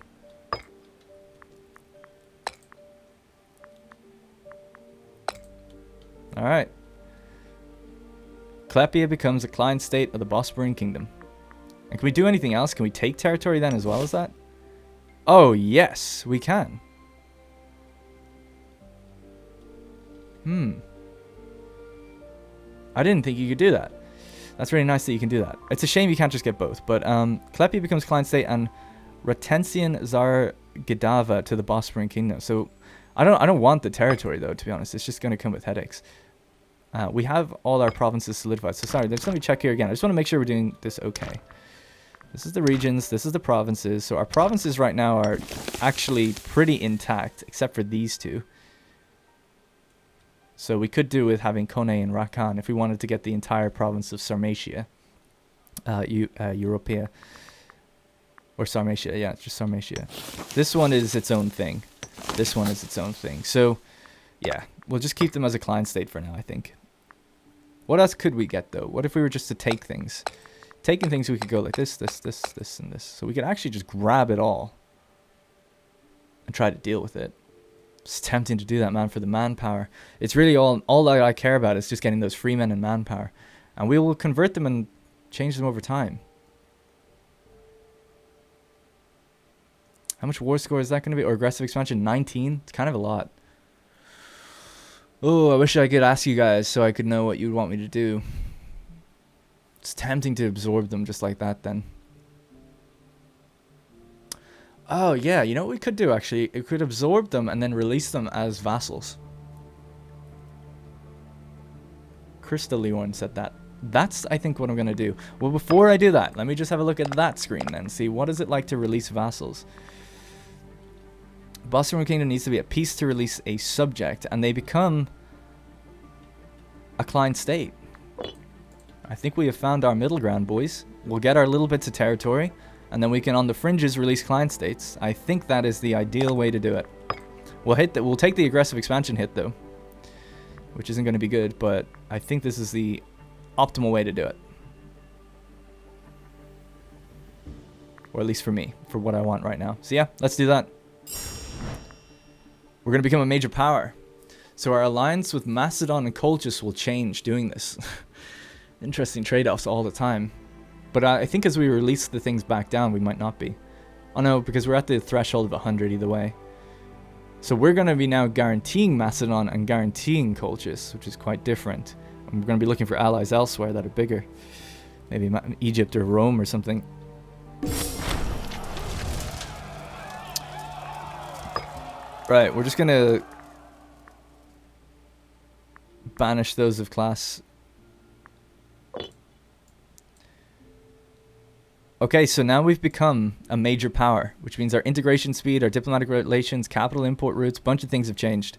Alright. Clapea becomes a client state of the Bosporan Kingdom. And can we do anything else? Can we take territory then as well as that? Oh, yes, we can. I didn't think you could do that. That's really nice that you can do that. It's a shame you can't just get both. But Clapea becomes client state and Retention Zargidava to the Bosporan Kingdom. So I don't want the territory though, to be honest. It's just going to come with headaches. We have all our provinces solidified. So sorry, just let me check here again. I just want to make sure we're doing this okay. This is the regions. This is the provinces. So our provinces right now are actually pretty intact, except for these two. So we could do with having Kone and Rakan if we wanted to get the entire province of Sarmatia. Europea. Or Sarmatia, yeah, just Sarmatia. This one is its own thing. This one is its own thing. So, yeah, we'll just keep them as a client state for now, I think. What else could we get, though? What if we were just to take things? Taking things, we could go like this, this, and this. So we could actually just grab it all and try to deal with it. It's tempting to do that, man, for the manpower. It's really all that I care about is just getting those free men and manpower. And we will convert them and change them over time. How much war score is that going to be? Or aggressive expansion? 19? It's kind of a lot. Oh, I wish I could ask you guys so I could know what you'd want me to do. It's tempting to absorb them just like that then. Oh, yeah. You know what we could do, actually? We could absorb them and then release them as vassals. Crystal Leon said that. That's, I think, what I'm going to do. Well, before I do that, let me just have a look at that screen then. See, what is it like to release vassals? Bosporan Kingdom needs to be at peace to release a subject, and they become a client state. I think we have found our middle ground, boys. We'll get our little bits of territory, and then we can, on the fringes, release client states. I think that is the ideal way to do it. We'll take the aggressive expansion hit, though, which isn't going to be good, but I think this is the optimal way to do it. Or at least for me, for what I want right now. So yeah, let's do that. We're going to become a major power. So our alliance with Macedon and Colchis will change doing this. Interesting trade-offs all the time. But I think as we release the things back down, we might not be. Oh no, because we're at the threshold of 100 either way. So we're going to be now guaranteeing Macedon and guaranteeing Colchis, which is quite different. And we're going to be looking for allies elsewhere that are bigger. Maybe Egypt or Rome or something. Right, we're just going to banish those of class. Okay, so now we've become a major power, which means our integration speed, our diplomatic relations, capital import routes, a bunch of things have changed.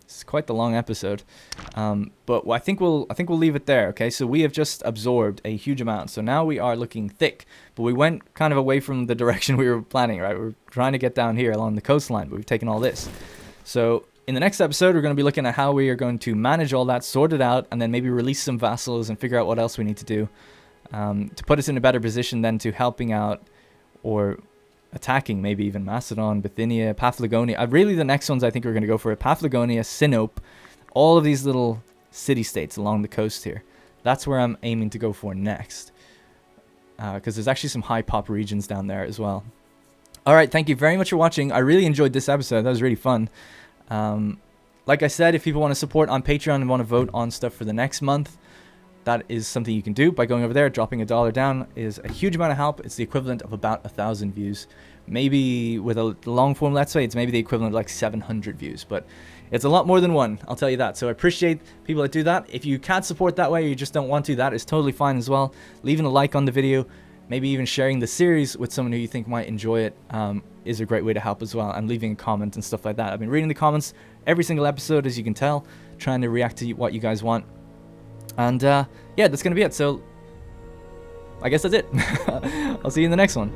It's quite the long episode, but I think we'll leave it there. Okay, so we have just absorbed a huge amount, so now we are looking thick. But we went kind of away from the direction we were planning. Right, we're trying to get down here along the coastline, but we've taken all this. So in the next episode, we're going to be looking at how we are going to manage all that, sort it out, and then maybe release some vassals and figure out what else we need to do to put us in a better position then to helping out or attacking maybe even Macedon, Bithynia, Paphlagonia. Really, the next ones I think we're going to go for are Paphlagonia, Sinope, all of these little city-states along the coast here. That's where I'm aiming to go for next. Because there's actually some high-pop regions down there as well. Alright, thank you very much for watching. I really enjoyed this episode. That was really fun. Like I said, if people want to support on Patreon and want to vote on stuff for the next month, that is something you can do by going over there. Dropping $1 down is a huge amount of help. It's the equivalent of about 1,000 views. Maybe with a long form Let's Play, it's maybe the equivalent of like 700 views. But it's a lot more than one, I'll tell you that. So I appreciate people that do that. If you can't support that way or you just don't want to, that is totally fine as well. Leaving a like on the video, maybe even sharing the series with someone who you think might enjoy it is a great way to help as well. And leaving a comment and stuff like that. I've been reading the comments every single episode, as you can tell, trying to react to what you guys want. And yeah, that's going to be it. So I guess that's it. I'll see you in the next one.